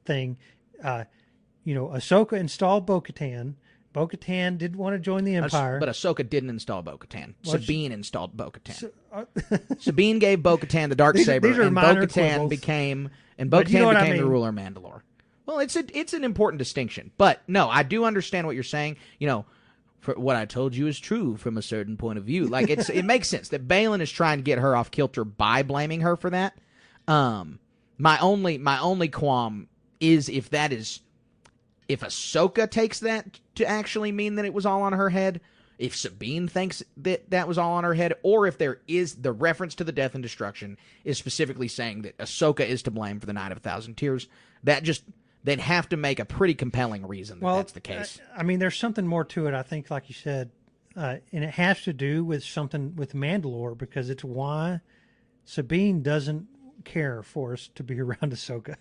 thing. Ahsoka installed Bo-Katan. Bo-Katan didn't want to join the Empire. But Ahsoka didn't install Bo-Katan. Sabine installed Bo-Katan. Sabine gave Bo-Katan the Darksaber, and Bo-Katan became the ruler of Mandalore. Well, it's an important distinction. But no, I do understand what you're saying. For what I told you is true from a certain point of view. Like, it makes sense that Baylan is trying to get her off kilter by blaming her for that. My only qualm is if Ahsoka takes that to actually mean that it was all on her head, if Sabine thinks that was all on her head, or if there is the reference to the death and destruction is specifically saying that Ahsoka is to blame for the Night of 1,000 Tears, they'd have to make a pretty compelling reason that that's the case. I mean, there's something more to it, I think, like you said, and it has to do with something with Mandalore, because it's why Sabine doesn't care for us to be around Ahsoka.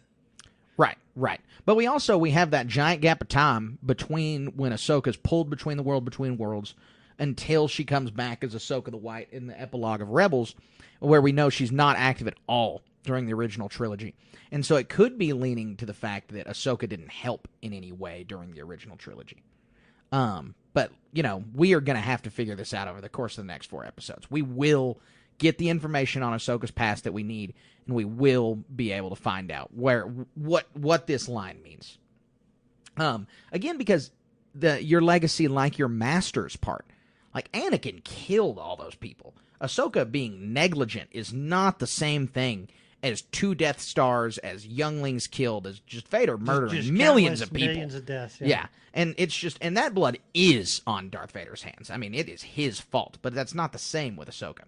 Right. But we have that giant gap of time between when Ahsoka's pulled between the world between worlds until she comes back as Ahsoka the White in the epilogue of Rebels, where we know she's not active at all during the original trilogy. And so it could be leaning to the fact that Ahsoka didn't help in any way during the original trilogy. But, we are going to have to figure this out over the course of the next 4 episodes. We will get the information on Ahsoka's past that we need, and we will be able to find out what this line means. Again, because your legacy, like your master's part, like Anakin killed all those people. Ahsoka being negligent is not the same thing as 2 Death Stars, as younglings killed, as just Vader murdering Just millions of people. Millions of deaths. Yeah. And it's just, and that blood is on Darth Vader's hands. I mean, it is his fault, but that's not the same with Ahsoka.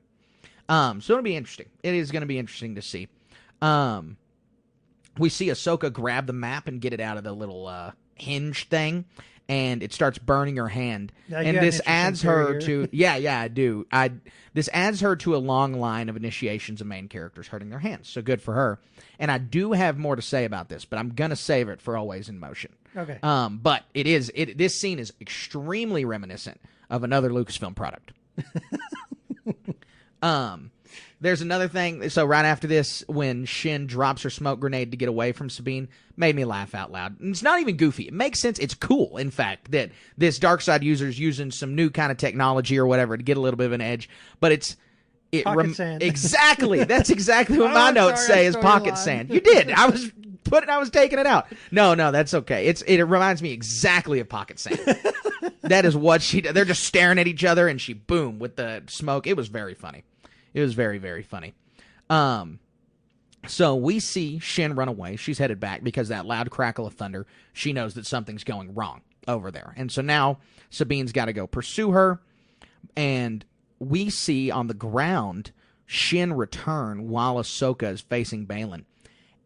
So it'll be interesting. It is going to be interesting to see. We see Ahsoka grab the map and get it out of the little hinge thing, and it starts burning her hand. And this adds her to I do. This adds her to a long line of initiations of main characters hurting their hands. So good for her. And I do have more to say about this, but I'm gonna save it for Always in Motion. Okay. But this scene is extremely reminiscent of another Lucasfilm product. There's another thing. So right after this, when Shin drops her smoke grenade to get away from Sabine, made me laugh out loud. And it's not even goofy. It makes sense. It's cool, in fact, that this dark side user is using some new kind of technology or whatever to get a little bit of an edge. But pocket sand. Exactly. That's exactly what my notes say is pocket sand. You did. I was taking it out. No, that's okay. It reminds me exactly of pocket sand. That is what she did. They're just staring at each other, and she boom with the smoke. It was very funny. It was very, very funny. So we see Shin run away. She's headed back because that loud crackle of thunder, she knows that something's going wrong over there. And so now Sabine's got to go pursue her. And we see on the ground Shin return while Ahsoka is facing Baylan.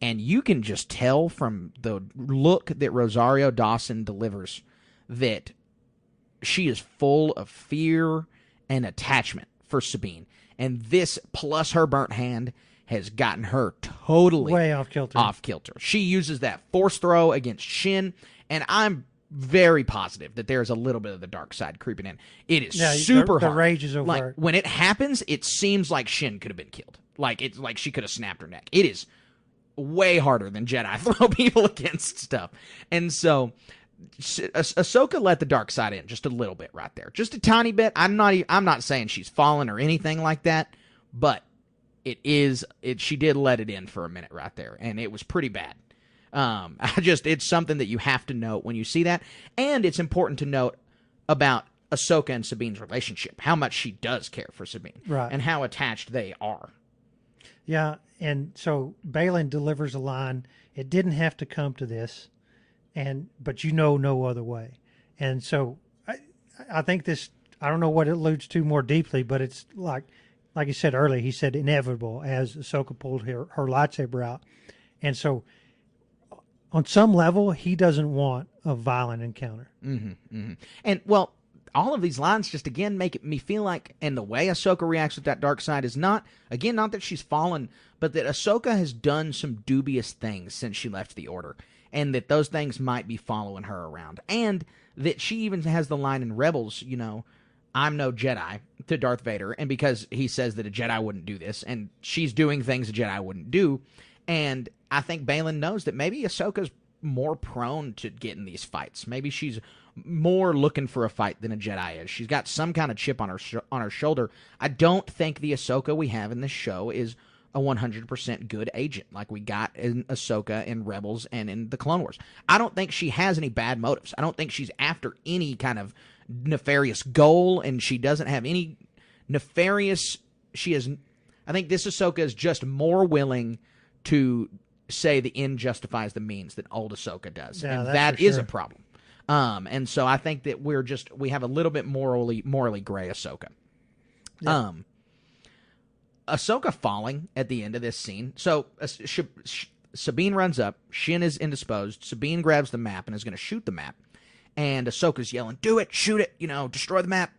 And you can just tell from the look that Rosario Dawson delivers that she is full of fear and attachment for Sabine. And this, plus her burnt hand, has gotten her totally way off kilter. She uses that force throw against Shin, and I'm very positive that there's a little bit of the dark side creeping in. It is super hard. The rage is over. Like, when it happens, it seems like Shin could have been killed. Like, it's like she could have snapped her neck. It is way harder than Jedi throw people against stuff. And so Ahsoka let the dark side in just a little bit right there, just a tiny bit. I'm not saying she's fallen or anything like that, but she did let it in for a minute right there, and it was pretty bad. It's something that you have to note when you see that, and it's important to note about Ahsoka and Sabine's relationship, how much she does care for Sabine, right, and how attached they are. Yeah, and so Baylan delivers a line. It didn't have to come to this. But no other way. And so I think this, I don't know what it alludes to more deeply, but it's like you said earlier, he said inevitable as Ahsoka pulled her lightsaber out. And so on some level, he doesn't want a violent encounter. Mm-hmm, mm-hmm. And, well, all of these lines just, again, make me feel like, and the way Ahsoka reacts with that dark side is not that she's fallen, but that Ahsoka has done some dubious things since she left the Order. And that those things might be following her around. And that she even has the line in Rebels, I'm no Jedi, to Darth Vader. And because he says that a Jedi wouldn't do this. And she's doing things a Jedi wouldn't do. And I think Baylan knows that maybe Ahsoka's more prone to getting these fights. Maybe she's more looking for a fight than a Jedi is. She's got some kind of chip on her shoulder. I don't think the Ahsoka we have in this show is a 100% good agent like we got in Ahsoka in Rebels and in the Clone Wars. I don't think she has any bad motives. I don't think she's after any kind of nefarious goal, and she doesn't have any nefarious... I think this Ahsoka is just more willing to say the end justifies the means than old Ahsoka does. Yeah, and that is a problem. And so I think that we have a little bit morally gray Ahsoka. Yeah. Ahsoka falling at the end of this scene. So Sabine runs up. Shin is indisposed. Sabine grabs the map and is going to shoot the map. And Ahsoka's yelling, "Do it, shoot it, destroy the map."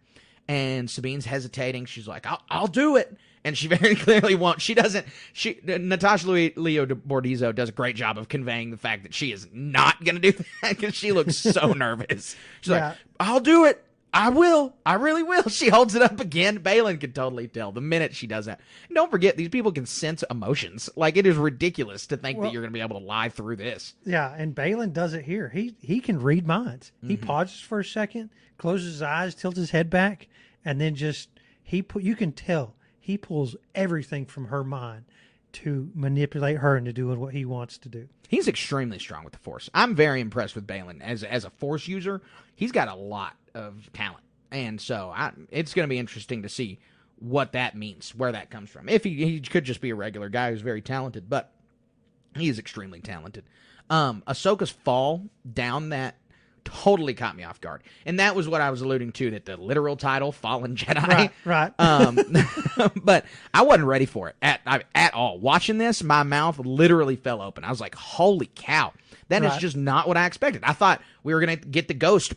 And Sabine's hesitating. She's like, I'll do it. And she very clearly won't. Natasha Leo Bordizzo does a great job of conveying the fact that she is not going to do that because she looks so nervous. She's like, "I'll do it. I will. I really will. She holds it up again. Baylan can totally tell the minute she does that. And don't forget, these people can sense emotions. Like, it is ridiculous to think that you're going to be able to lie through this. Yeah, and Baylan does it here. He can read minds. He pauses for a second, closes his eyes, tilts his head back, and then just you can tell he pulls everything from her mind to manipulate her into doing what he wants to do. He's extremely strong with the Force. I'm very impressed with Baylan as a Force user. He's got a lot of talent, and so it's going to be interesting to see what that means, where that comes from. If he could just be a regular guy who's very talented, but he is extremely talented. Ahsoka's fall down that totally caught me off guard, and that was what I was alluding to, that the literal title, Fallen Jedi. Right. But I wasn't ready for it at all. Watching this, my mouth literally fell open. I was like, holy cow. That is just not what I expected. I thought we were going to get the ghost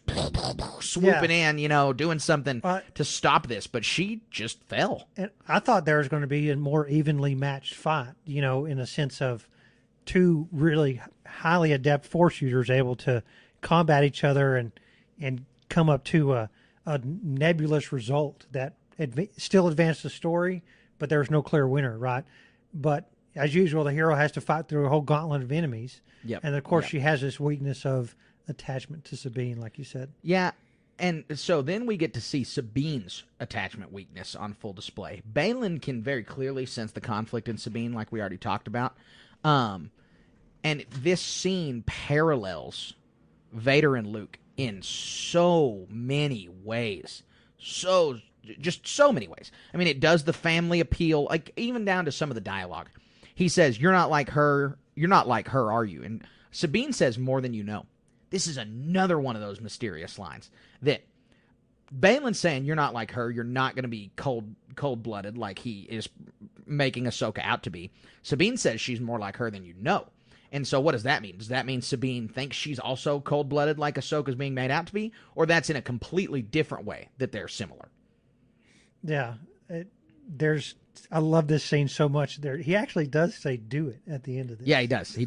swooping in, doing something to stop this, but she just fell. And I thought there was going to be a more evenly matched fight, in a sense of two really highly adept Force users able to combat each other and come up to a nebulous result that still advanced the story, but there's no clear winner, right? But as usual, the hero has to fight through a whole gauntlet of enemies. Yep. And of course, she has this weakness of attachment to Sabine, like you said. Yeah. And so then we get to see Sabine's attachment weakness on full display. Baylan can very clearly sense the conflict in Sabine, like we already talked about. And this scene parallels Vader and Luke in so many ways. Just so many ways. I mean, it does the family appeal, like even down to some of the dialogue. He says, "You're not like her, are you?" And Sabine says, "More than you know." This is another one of those mysterious lines that Baylan's saying, "You're not like her, you're not going to be cold-blooded like he is making Ahsoka out to be." Sabine says she's more like her than you know. And so what does that mean? Does that mean Sabine thinks she's also cold-blooded like Ahsoka's being made out to be? Or that's in a completely different way that they're similar? Yeah. I love this scene so much. He actually does say "do it" at the end of this. Yeah, he does.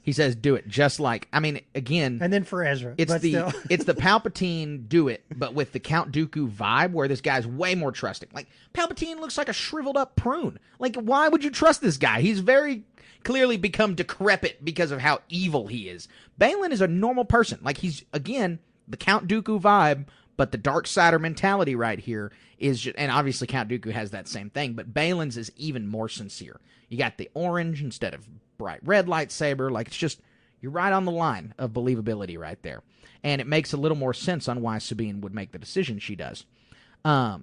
He says "do it," just like, I mean, again, and then for Ezra, it's the Palpatine "do it," but with the Count Dooku vibe, where this guy's way more trusting. Like, Palpatine looks like a shriveled up prune. Like, why would you trust this guy? He's very clearly become decrepit because of how evil he is. Baylan is a normal person. Like, he's, again, the Count Dooku vibe, but the Darksider mentality right here is just, and obviously Count Dooku has that same thing, but Baylan's is even more sincere. You got the orange instead of bright red lightsaber. Like, it's just, you're right on the line of believability right there. And it makes a little more sense on why Sabine would make the decision she does. I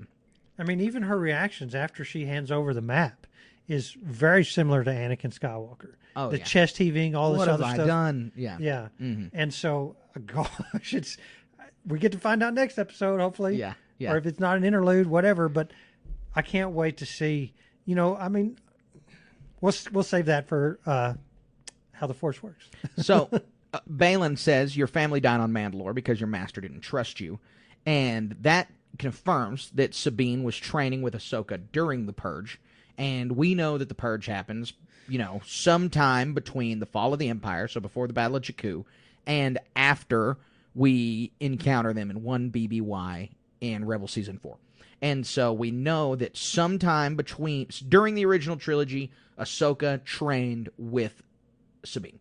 mean, even her reactions after she hands over the map is very similar to Anakin Skywalker. Oh, the yeah. chest heaving, all this What other have stuff. I done? Yeah. Yeah. Mm-hmm. And so, gosh, we get to find out next episode, hopefully. Yeah. Yeah. Or if it's not an interlude, whatever. But I can't wait to see. I mean, we'll save that for how the Force works. So, Baylan says your family died on Mandalore because your master didn't trust you, and that confirms that Sabine was training with Ahsoka during the Purge, and we know that the Purge happens, sometime between the fall of the Empire, so before the Battle of Jakku, and after we encounter them in 1 BBY in Rebel Season 4. And so we know that sometime during the original trilogy, Ahsoka trained with Sabine.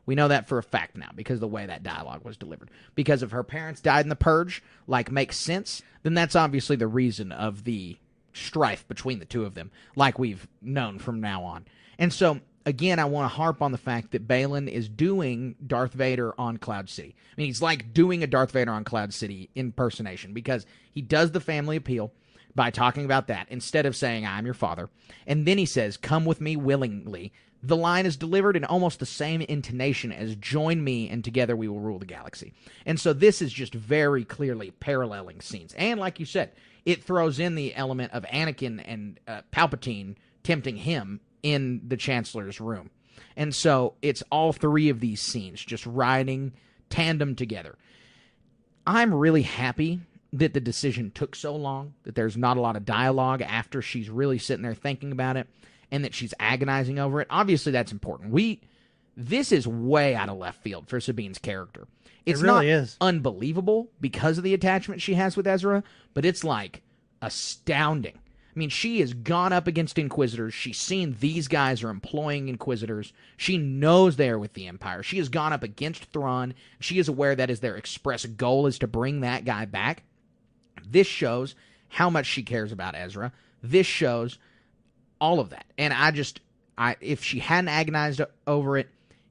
We know that for a fact now because of the way that dialogue was delivered. Because if her parents died in the Purge, makes sense, then that's obviously the reason of the strife between the two of them, like we've known from now on. And so, again, I want to harp on the fact that Baylan is doing Darth Vader on Cloud City. I mean, he's like doing a Darth Vader on Cloud City impersonation because he does the family appeal by talking about that instead of saying, "I'm your father." And then he says, "Come with me willingly." The line is delivered in almost the same intonation as "Join me and together we will rule the galaxy." And so this is just very clearly paralleling scenes. And like you said, it throws in the element of Anakin and Palpatine tempting him in the Chancellor's room. And so it's all three of these scenes just riding tandem together. I'm really happy that the decision took so long, that there's not a lot of dialogue after she's really sitting there thinking about it, and that she's agonizing over it. Obviously, that's important. This is way out of left field for Sabine's character. It's really not is unbelievable because of the attachment she has with Ezra, but it's like astounding. I mean, she has gone up against Inquisitors. She's seen these guys are employing Inquisitors. She knows they are with the Empire. She has gone up against Thrawn. She is aware that is their express goal is to bring that guy back. This shows how much she cares about Ezra. This shows all of that. And if she hadn't agonized over it,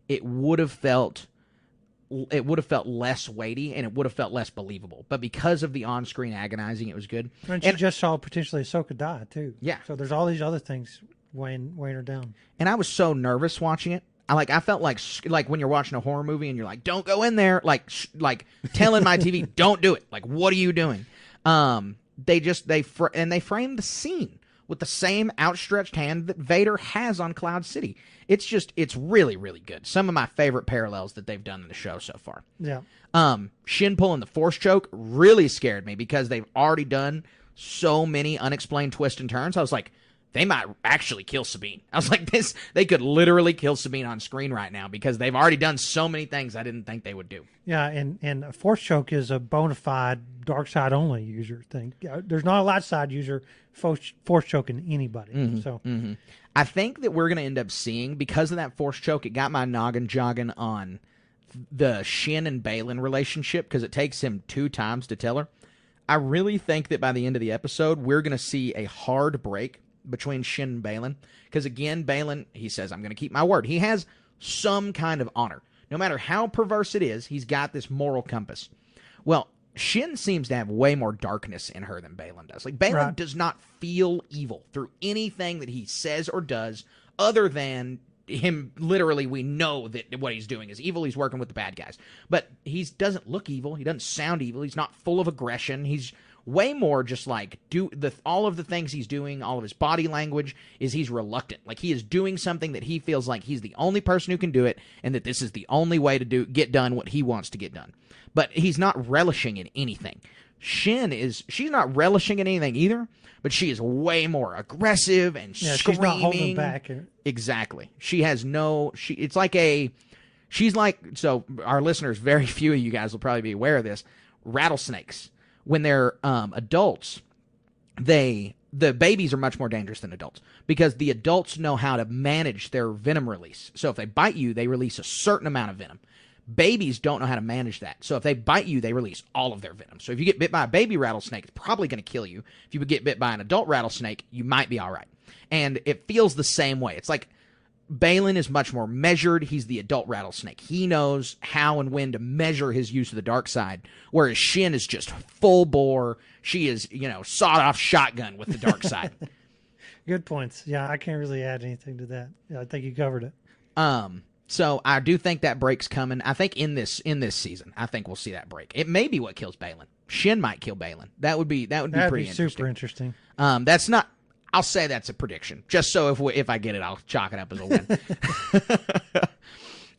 it would have felt less weighty and it would have felt less believable. But because of the on-screen agonizing, it was good. And she just saw potentially Ahsoka die, too. Yeah. So there's all these other things weighing her down. And I was so nervous watching it. I felt like when you're watching a horror movie and you're like, don't go in there. Like telling my TV, don't do it. Like, what are you doing? They framed the scene with the same outstretched hand that Vader has on Cloud City. It's really, really good. Some of my favorite parallels that they've done in the show so far. Yeah. Shin pulling the Force choke really scared me because they've already done so many unexplained twists and turns. I was like, they might actually kill Sabine. I was like, they could literally kill Sabine on screen right now because they've already done so many things I didn't think they would do. Yeah, and a Force choke is a bona fide dark side only user thing. There's not a light side user force choking anybody. Mm-hmm, so I think that we're going to end up seeing, because of that Force choke, it got my noggin jogging on the Shin and Baylan relationship because it takes him 2 times to tell her. I really think that by the end of the episode, we're going to see a hard break between Shin and Baylan. Because again, Baylan, he says, I'm going to keep my word. He has some kind of honor. No matter how perverse it is, he's got this moral compass. Well, Shin seems to have way more darkness in her than Baylan does. Like, Baylan does not feel evil through anything that he says or does other than him. Literally, we know that what he's doing is evil. He's working with the bad guys. But he doesn't look evil. He doesn't sound evil. He's not full of aggression. He's way more just like all of the things he's doing, all of his body language is he's reluctant. Like, he is doing something that he feels like he's the only person who can do it and that this is the only way to get done what he wants to get done. But he's not relishing in anything. She's not relishing in anything either, but she is way more aggressive and screaming. She's not holding back. Exactly. She's like, so our listeners, very few of you guys will probably be aware of this, rattlesnakes. When they're adults, the babies are much more dangerous than adults because the adults know how to manage their venom release. So if they bite you, they release a certain amount of venom. Babies don't know how to manage that. So if they bite you, they release all of their venom. So if you get bit by a baby rattlesnake, it's probably going to kill you. If you would get bit by an adult rattlesnake, you might be all right. And it feels the same way. It's like Baylan is much more measured. He's the adult rattlesnake. He knows how and when to measure his use of the dark side, whereas Shin is just full bore. She is, sawed-off shotgun with the dark side. Good points. Yeah, I can't really add anything to that. Yeah, I think you covered it. So I do think that break's coming. I think in this season, I think we'll see that break. It may be what kills Baylan. Shin might kill Baylan. That would be pretty interesting. Super interesting. That's not. I'll say that's a prediction, just so if I get it, I'll chalk it up as a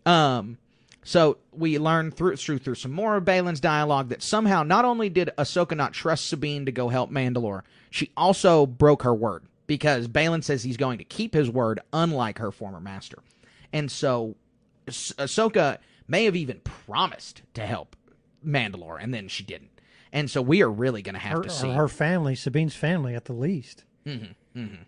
win. So we learned through some more of Baylan's dialogue that somehow not only did Ahsoka not trust Sabine to go help Mandalore, she also broke her word because Baylan says he's going to keep his word, unlike her former master. And so Ahsoka may have even promised to help Mandalore, and then she didn't. And so we are really going to have to see her family, Sabine's family, at the least. Mm-hmm, mm-hmm.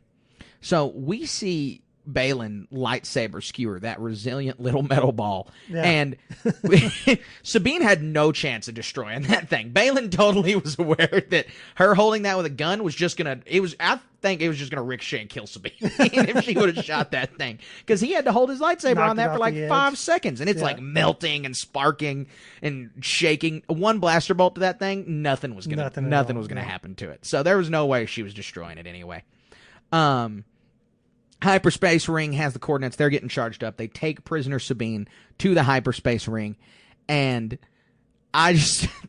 So we see Baylan lightsaber skewer that resilient little metal ball, and Sabine had no chance of destroying that thing. Baylan totally was aware that her holding that with a gun was just gonna. I think it was just gonna ricochet and kill Sabine if she would have shot that thing, because he had to hold his lightsaber on that for like 5 seconds, and it's like melting and sparking and shaking. One blaster bolt to that thing, nothing was gonna happen to it. So there was no way she was destroying it anyway. Hyperspace ring has the coordinates. They're getting charged up. They take prisoner Sabine to the hyperspace ring, and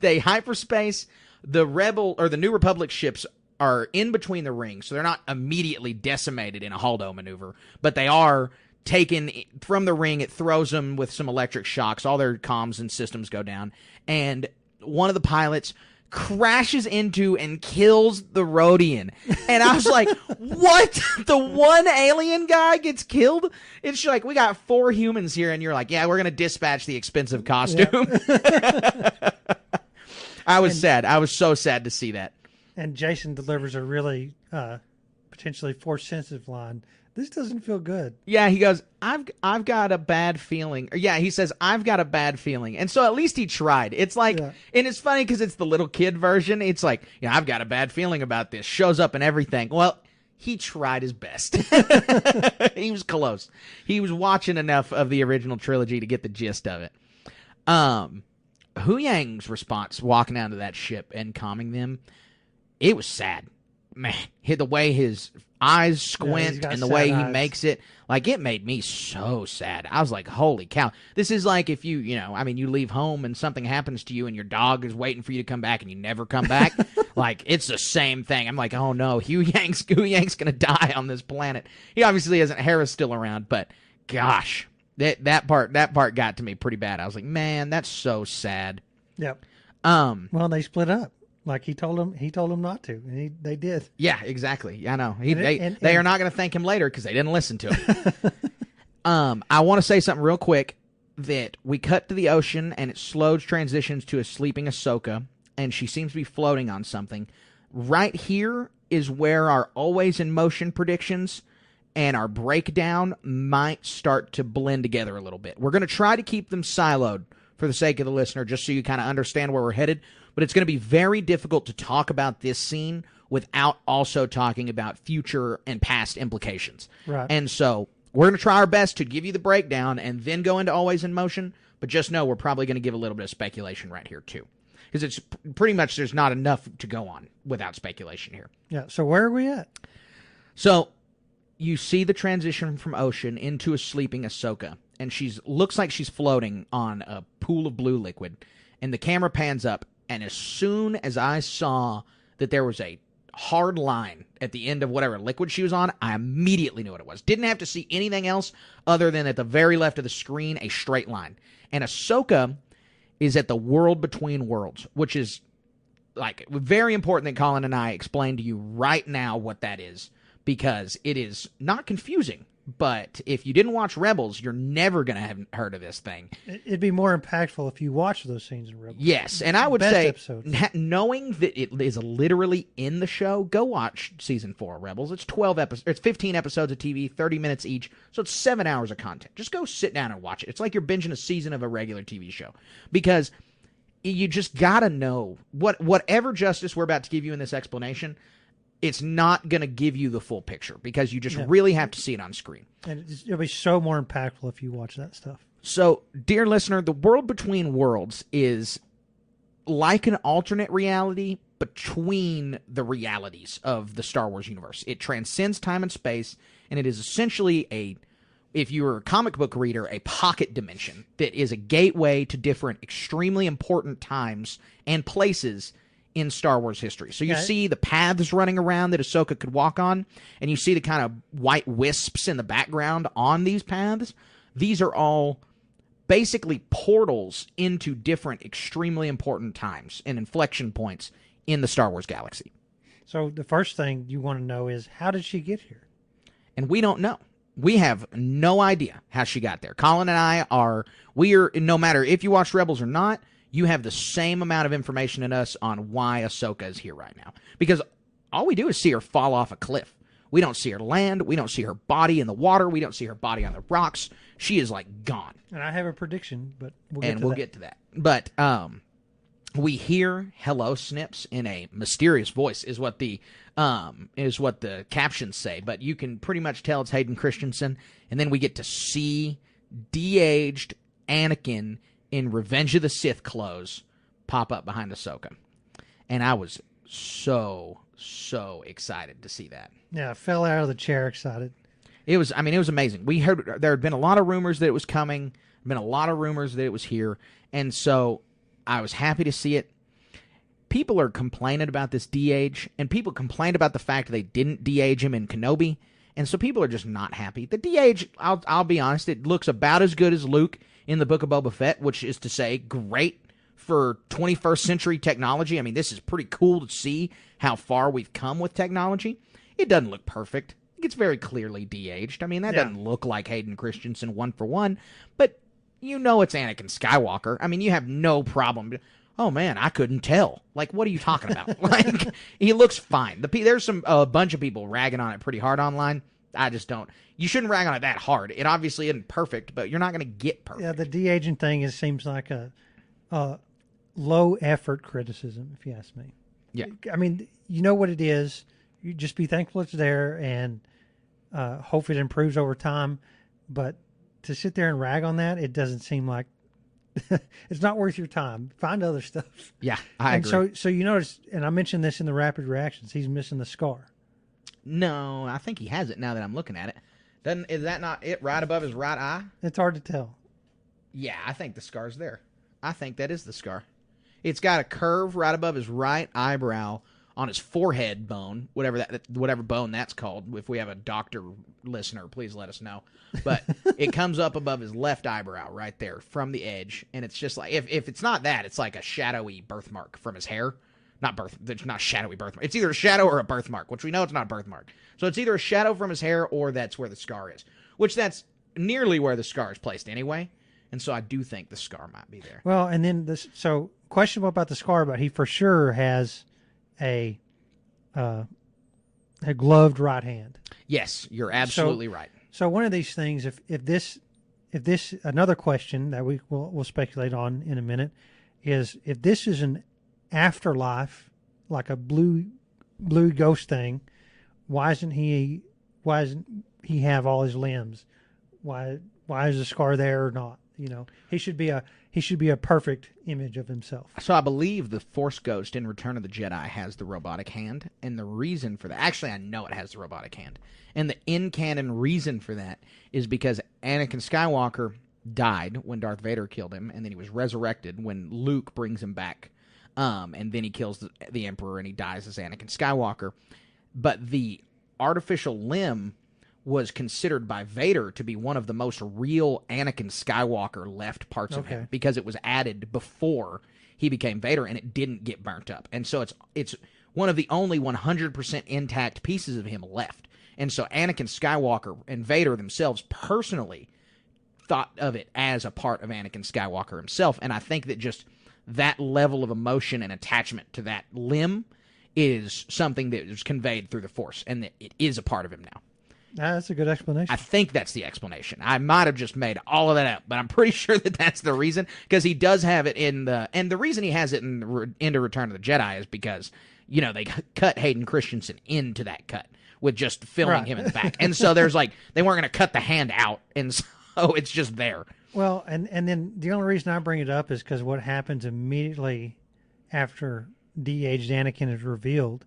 they hyperspace. The Rebel or the New Republic ships are in between the rings, so they're not immediately decimated in a Holdo maneuver, but they are taken from the ring. It throws them with some electric shocks. All their comms and systems go down, and one of the pilots crashes into and kills the Rhodian. And I was like, what? The one alien guy gets killed? It's like, we got 4 humans here, and you're like, yeah, we're going to dispatch the expensive costume. Yep. I was sad. I was so sad to see that. And Jason delivers a really potentially Force-sensitive line. This doesn't feel good. Yeah, he goes, I've got a bad feeling. Or, yeah, he says, I've got a bad feeling. And so at least he tried. It's like, and it's funny because it's the little kid version. It's like, yeah, I've got a bad feeling about this. Shows up and everything. Well, he tried his best. He was close. He was watching enough of the original trilogy to get the gist of it. Hu Yang's response walking out of that ship and calming them, it was sad. Man, the way his eyes squint and the way he makes it, like, it made me so sad. I was like, holy cow. This is like if you leave home and something happens to you and your dog is waiting for you to come back and you never come back. Like, it's the same thing. I'm like, oh no, Hu Yang's gonna die on this planet. He obviously isn't. Hera's still around, but gosh, that part got to me pretty bad. I was like, man, that's so sad. Yep. Well, they split up. Like he told them not to, and they did. Yeah, exactly. I know. They are not going to thank him later because they didn't listen to him. I want to say something real quick, that we cut to the ocean and it slows transitions to a sleeping Ahsoka, and she seems to be floating on something. Right here is where our always in motion predictions and our breakdown might start to blend together a little bit. We're going to try to keep them siloed for the sake of the listener, just so you kind of understand where we're headed. But it's going to be very difficult to talk about this scene without also talking about future and past implications. Right. And so we're going to try our best to give you the breakdown and then go into Always in Motion. But just know we're probably going to give a little bit of speculation right here, too. Because it's pretty much there's not enough to go on without speculation here. Yeah, so where are we at? So you see the transition from ocean into a sleeping Ahsoka. And looks like she's floating on a pool of blue liquid. And the camera pans up. And as soon as I saw that there was a hard line at the end of whatever liquid she was on, I immediately knew what it was. Didn't have to see anything else other than at the very left of the screen, a straight line. And Ahsoka is at the world between worlds, which is like very important that Colin and I explain to you right now what that is, because it is not confusing. But if you didn't watch Rebels, you're never going to have heard of this thing. It'd be more impactful if you watch those scenes in Rebels. Yes, and I would say, episodes. Knowing that it is literally in the show, go watch Season 4 of Rebels. It's 12 episodes. It's 15 episodes of TV, 30 minutes each, so it's 7 hours of content. Just go sit down and watch it. It's like you're binging a season of a regular TV show. Because you just got to know, whatever justice we're about to give you in this explanation, it's not going to give you the full picture because you just really have to see it on screen. And it'll be so more impactful if you watch that stuff. So, dear listener, the world between worlds is like an alternate reality between the realities of the Star Wars universe. It transcends time and space, and it is essentially if you're a comic book reader, a pocket dimension that is a gateway to different extremely important times and places in Star Wars history. So you see the paths running around that Ahsoka could walk on, and you see the kind of white wisps in the background on these paths. These are all basically portals into different extremely important times and inflection points in the Star Wars galaxy. So the first thing you want to know is, how did she get here? And we don't know. We have no idea how she got there. Colin and I are no matter if you watch Rebels or not, you have the same amount of information in us on why Ahsoka is here right now. Because all we do is see her fall off a cliff. We don't see her land. We don't see her body in the water. We don't see her body on the rocks. She is like gone. And I have a prediction, but we'll get to that. But we hear hello snips in a mysterious voice is what the captions say. But you can pretty much tell it's Hayden Christensen. And then we get to see de-aged Anakin in Revenge of the Sith clothes pop up behind Ahsoka. And I was so excited to see that. Yeah, I fell out of the chair excited. It was amazing. We heard there had been a lot of rumors that it was coming, been a lot of rumors that it was here, and so I was happy to see it. People are complaining about this de-age, and people complained about the fact they didn't de-age him in Kenobi, and so people are just not happy. The de-age, I'll be honest, it looks about as good as Luke in the Book of Boba Fett, which is to say, great for 21st century technology. I mean, this is pretty cool to see how far we've come with technology. It doesn't look perfect. It's very clearly de-aged. I mean, that doesn't look like Hayden Christensen 1-for-1, but you know it's Anakin Skywalker. I mean, you have no problem. Oh, man, I couldn't tell. Like, what are you talking about? Like, he looks fine. There's a bunch of people ragging on it pretty hard online. I just don't. You shouldn't rag on it that hard. It obviously isn't perfect, but you're not going to get perfect. Yeah, the de-aging thing seems like a low-effort criticism, if you ask me. Yeah. I mean, you know what it is. You just be thankful it's there and hope it improves over time. But to sit there and rag on that, it doesn't seem like it's not worth your time. Find other stuff. Yeah, I agree. So you notice, and I mentioned this in the rapid reactions, he's missing the scar. No, I think he has it now that I'm looking at it. Is that not it right above his right eye? It's hard to tell. Yeah, I think the scar's there. I think that is the scar. It's got a curve right above his right eyebrow on his forehead bone, whatever bone that's called. If we have a doctor listener, please let us know. But it comes up above his left eyebrow right there from the edge, and it's just like if it's not that, it's like a shadowy birthmark from his hair. It's not shadowy birthmark. It's either a shadow or a birthmark, which we know it's not a birthmark. So it's either a shadow from his hair or that's where the scar is, which that's nearly where the scar is placed anyway. And so I do think the scar might be there. Well, and then so questionable about the scar, but he for sure has a gloved right hand. Yes, you're absolutely right. So one of these things, if this another question that we'll speculate on in a minute is if this is an afterlife, like a blue ghost thing, why doesn't he have all his limbs? Why is the scar there or not? You know, he should be a perfect image of himself. So I believe the Force Ghost in Return of the Jedi has the robotic hand, and the reason for that, actually I know it has the robotic hand, and the in-canon reason for that is because Anakin Skywalker died when Darth Vader killed him, and then he was resurrected when Luke brings him back. And then he kills the Emperor and he dies as Anakin Skywalker. But the artificial limb was considered by Vader to be one of the most real Anakin Skywalker left parts of him because it was added before he became Vader and it didn't get burnt up. And so it's one of the only 100% intact pieces of him left. And so Anakin Skywalker and Vader themselves personally thought of it as a part of Anakin Skywalker himself. And I think that just that level of emotion and attachment to that limb is something that is conveyed through the Force, and that it is a part of him now. That's a good explanation. I think that's the explanation. I might have just made all of that up, but I'm pretty sure that that's the reason, because he does have it in the... And the reason he has it into Return of the Jedi is because, you know, they cut Hayden Christensen into that cut with just filming him in the back. And so there's like... They weren't going to cut the hand out, and so it's just there. Well, and then the only reason I bring it up is because what happens immediately after de-aged Anakin is revealed,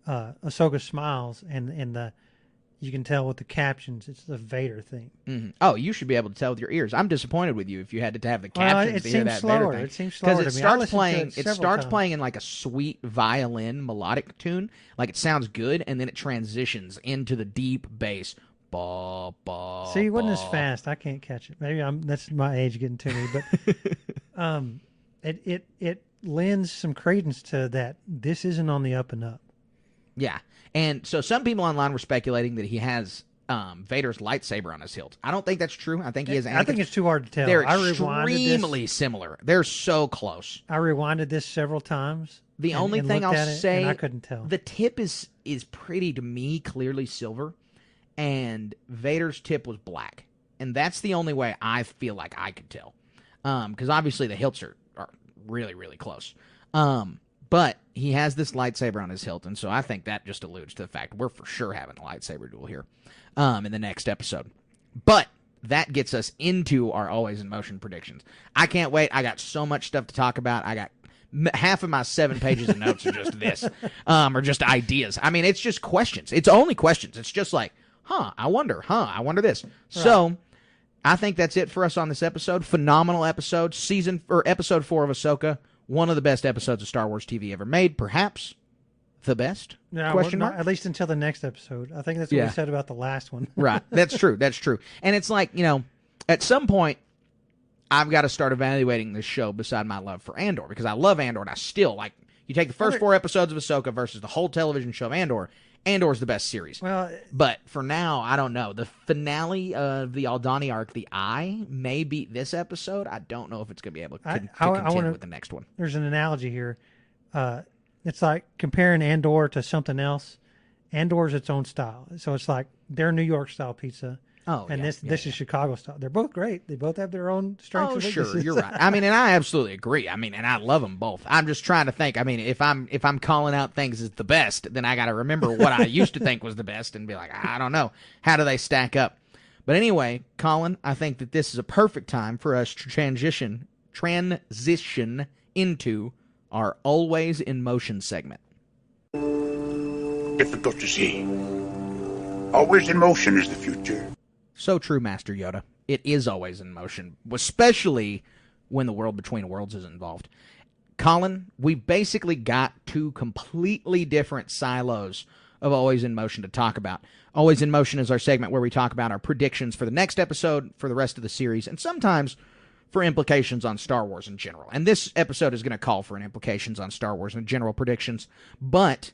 Ahsoka smiles, and you can tell with the captions, it's the Vader theme. Mm-hmm. Oh, you should be able to tell with your ears. I'm disappointed with you if you had to have the captions to hear that slower. Vader thing. It seems slower to me. It starts playing in like a sweet violin melodic tune, like it sounds good, and then it transitions into the deep bass. See, it wasn't as fast. I can't catch it. Maybe that's my age getting to me, but it lends some credence to that. This isn't on the up and up. Yeah, and so some people online were speculating that he has Vader's lightsaber on his hilt. I don't think that's true. I think he has. I think it's too hard to tell. They're extremely similar. They're so close. I rewinded this several times. The only thing I'll say, I couldn't tell. The tip is pretty, to me, clearly silver. And Vader's tip was black. And that's the only way I feel like I could tell. Because obviously the hilts are really, really close. But he has this lightsaber on his hilt, and so I think that just alludes to the fact we're for sure having a lightsaber duel here in the next episode. But that gets us into our Always in Motion predictions. I can't wait. I got so much stuff to talk about. I got half of my 7 pages of notes are just this, or just ideas. I mean, it's just questions. It's only questions. It's just like, I wonder this. Right. So I think that's it for us on this episode. Phenomenal episode. Episode 4 of Ahsoka. One of the best episodes of Star Wars TV ever made. Perhaps the best? Yeah, question mark? At least until the next episode. I think that's what we said about the last one. Right. That's true. That's true. And it's like, you know, at some point, I've got to start evaluating this show beside my love for Andor, because I love Andor, and I still, like, you take the first 4 episodes of Ahsoka versus the whole television show of Andor, Andor's the best series. Well, but for now, I don't know. The finale of the Aldani arc, The Eye, may beat this episode. I don't know if it's going to be able to contend with the next one. There's an analogy here. It's like comparing Andor to something else. Andor's its own style. So it's like their New York style pizza. Oh, and yeah, this is Chicago style. They're both great. They both have their own strengths. Oh, and sure, weaknesses. you're right. I mean, and I absolutely agree. I mean, and I love them both. I'm just trying to think. I mean, if I'm calling out things as the best, then I got to remember what I used to think was the best and be like, I don't know, how do they stack up? But anyway, Colin, I think that this is a perfect time for us to transition into our Always in Motion segment. Difficult to see. Always in motion is the future. So true, Master Yoda. It is always in motion, especially when the world between worlds is involved. Colin, we basically got 2 completely different silos of Always in Motion to talk about. Always in Motion is our segment where we talk about our predictions for the next episode, for the rest of the series, and sometimes for implications on Star Wars in general. And this episode is going to call for an implications on Star Wars and general predictions. But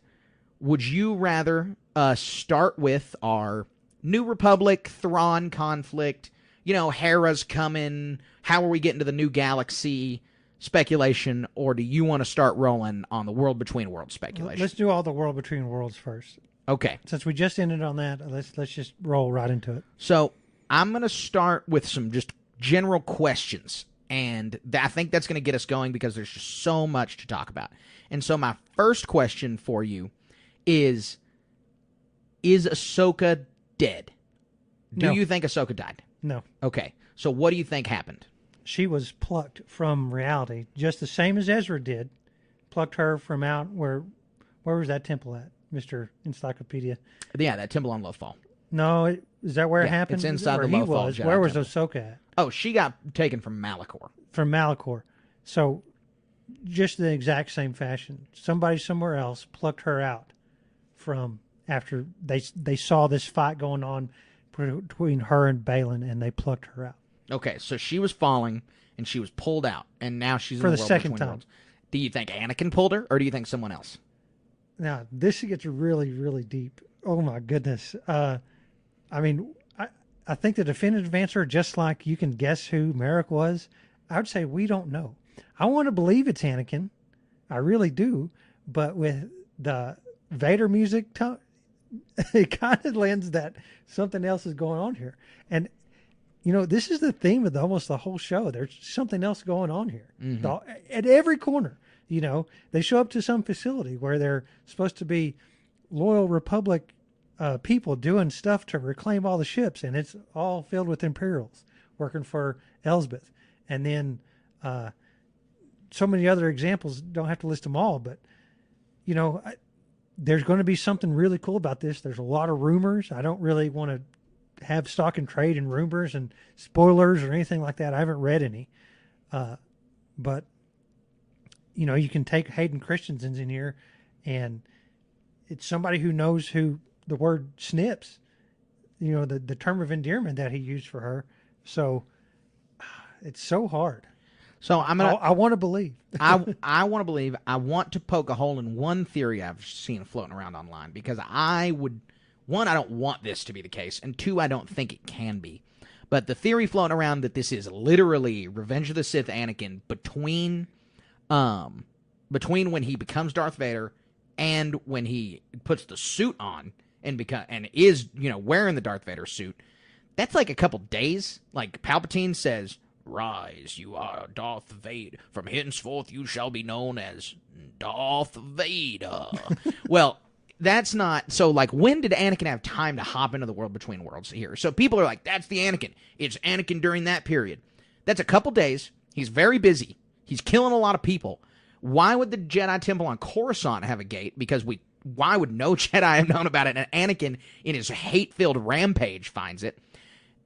would you rather start with our New Republic, Thrawn conflict, Hera's coming, how are we getting to the new galaxy speculation, or do you want to start rolling on the world between worlds speculation? Let's do all the world between worlds first. Okay. Since we just ended on that, let's just roll right into it. So I'm going to start with some just general questions, and I think that's going to get us going because there's just so much to talk about. And so my first question for you is Ahsoka dead? Do you think Ahsoka died? No. Okay. So what do you think happened? She was plucked from reality, just the same as Ezra did. Plucked her from out where was that temple at, Mr. Encyclopedia? Yeah, that temple on Lothal. No, is that where it happened? It's inside where the Lothal Jedi Where was temple. Ahsoka at? Oh, she got taken from Malachor. From Malachor. So just the exact same fashion. Somebody somewhere else plucked her out from after they saw this fight going on between her and Balin, and they plucked her out. Okay, so she was falling, and she was pulled out, and now she's for in the the world second between time. worlds. Do you think Anakin pulled her, or do you think someone else? Now, this gets really, really deep. Oh, my goodness. I mean, I think the definitive answer, just like you can guess who Merrick was, I would say we don't know. I want to believe it's Anakin. I really do. But with the Vader music, it kind of lends that something else is going on here. And, this is the theme of almost the whole show. There's something else going on here. Mm-hmm. At every corner. They show up to some facility where they're supposed to be loyal Republic people doing stuff to reclaim all the ships, and it's all filled with Imperials working for Elsbeth. And then so many other examples, don't have to list them all, but, there's going to be something really cool about this. There's a lot of rumors. I don't really want to have stock and trade in rumors and spoilers or anything like that. I haven't read any. But, you can take Hayden Christensen's in here, and it's somebody who knows who the word snips, the term of endearment that he used for her. So it's so hard. So I want to believe. I want to believe. I want to poke a hole in one theory I've seen floating around online, because I don't want this to be the case, and 2, I don't think it can be. But the theory floating around that this is literally Revenge of the Sith Anakin between when he becomes Darth Vader and when he puts the suit on and is wearing the Darth Vader suit. That's like a couple days. Like Palpatine says, "Rise, you are Darth Vader. From henceforth you shall be known as Darth Vader." Well, that's not... So, when did Anakin have time to hop into the world between worlds here? So people are like, that's the Anakin. It's Anakin during that period. That's a couple days. He's very busy. He's killing a lot of people. Why would the Jedi Temple on Coruscant have a gate? Because why would no Jedi have known about it? And Anakin, in his hate-filled rampage, finds it.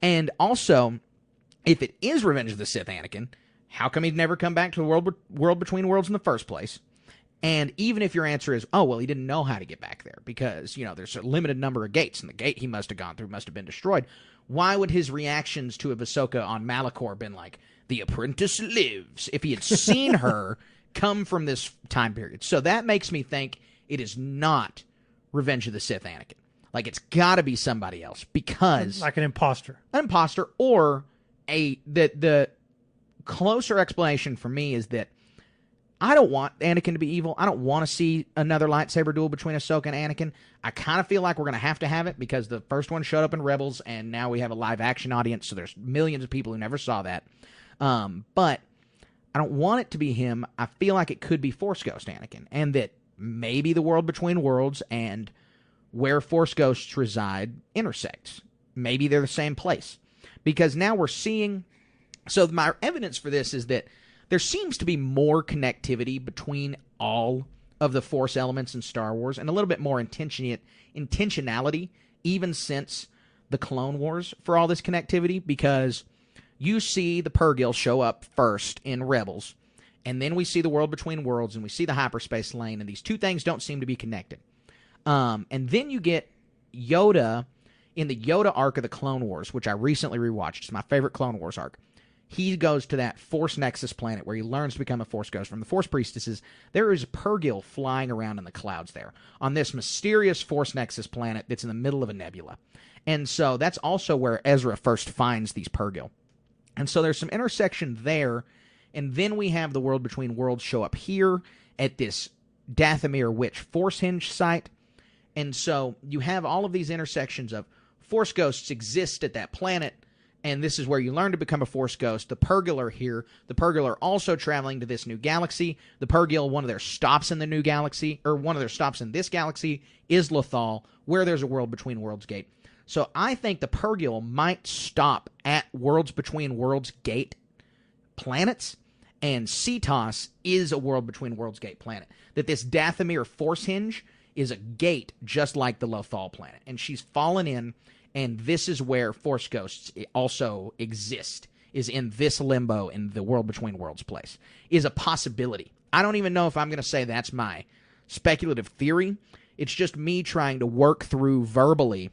And also, if it is Revenge of the Sith Anakin, how come he'd never come back to the world between worlds in the first place? And even if your answer is, oh, well, he didn't know how to get back there because, there's a limited number of gates, and the gate he must have gone through must have been destroyed. Why would his reactions to Ahsoka on Malachor been like, the apprentice lives, if he had seen her come from this time period? So that makes me think it is not Revenge of the Sith Anakin. Like, it's got to be somebody else because... Like an imposter. An imposter, or the closer explanation for me is that I don't want Anakin to be evil. I don't want to see another lightsaber duel between Ahsoka and Anakin. I kind of feel like we're going to have it because the first one showed up in Rebels, and now we have a live-action audience, so there's millions of people who never saw that. But I don't want it to be him. I feel like it could be Force Ghost Anakin, and that maybe the world between worlds and where Force Ghosts reside intersects. Maybe they're the same place. Because now we're seeing... So my evidence for this is that there seems to be more connectivity between all of the Force elements in Star Wars, and a little bit more intentionality, even since the Clone Wars, for all this connectivity, because you see the Purrgil show up first in Rebels, and then we see the world between worlds, and we see the hyperspace lane, and these two things don't seem to be connected. And then you get Yoda in the Yoda arc of the Clone Wars, which I recently rewatched. It's my favorite Clone Wars arc. He goes to that Force Nexus planet where he learns to become a Force Ghost from the Force Priestesses. There is Purrgil flying around in the clouds there on this mysterious Force Nexus planet that's in the middle of a nebula. And so that's also where Ezra first finds these Purrgil. And so there's some intersection there. And then we have the world between worlds show up here at this Dathomir Witch Force Hinge site. And so you have all of these intersections of Force Ghosts exist at that planet, and this is where you learn to become a Force Ghost. The Purrgil are here. The Purrgil are also traveling to this new galaxy. The Purrgil, one of their stops in the new galaxy, or one of their stops in this galaxy, is Lothal, where there's a world between worlds gate. So I think the Purrgil might stop at worlds between worlds gate planets, and Cetos is a world between worlds gate planet. That this Dathomir Force Hinge is a gate just like the Lothal planet, and she's fallen in, and this is where Force Ghosts also exist, is in this limbo in the world between worlds place, is a possibility. I don't even know if I'm going to say that's my speculative theory. It's just me trying to work through verbally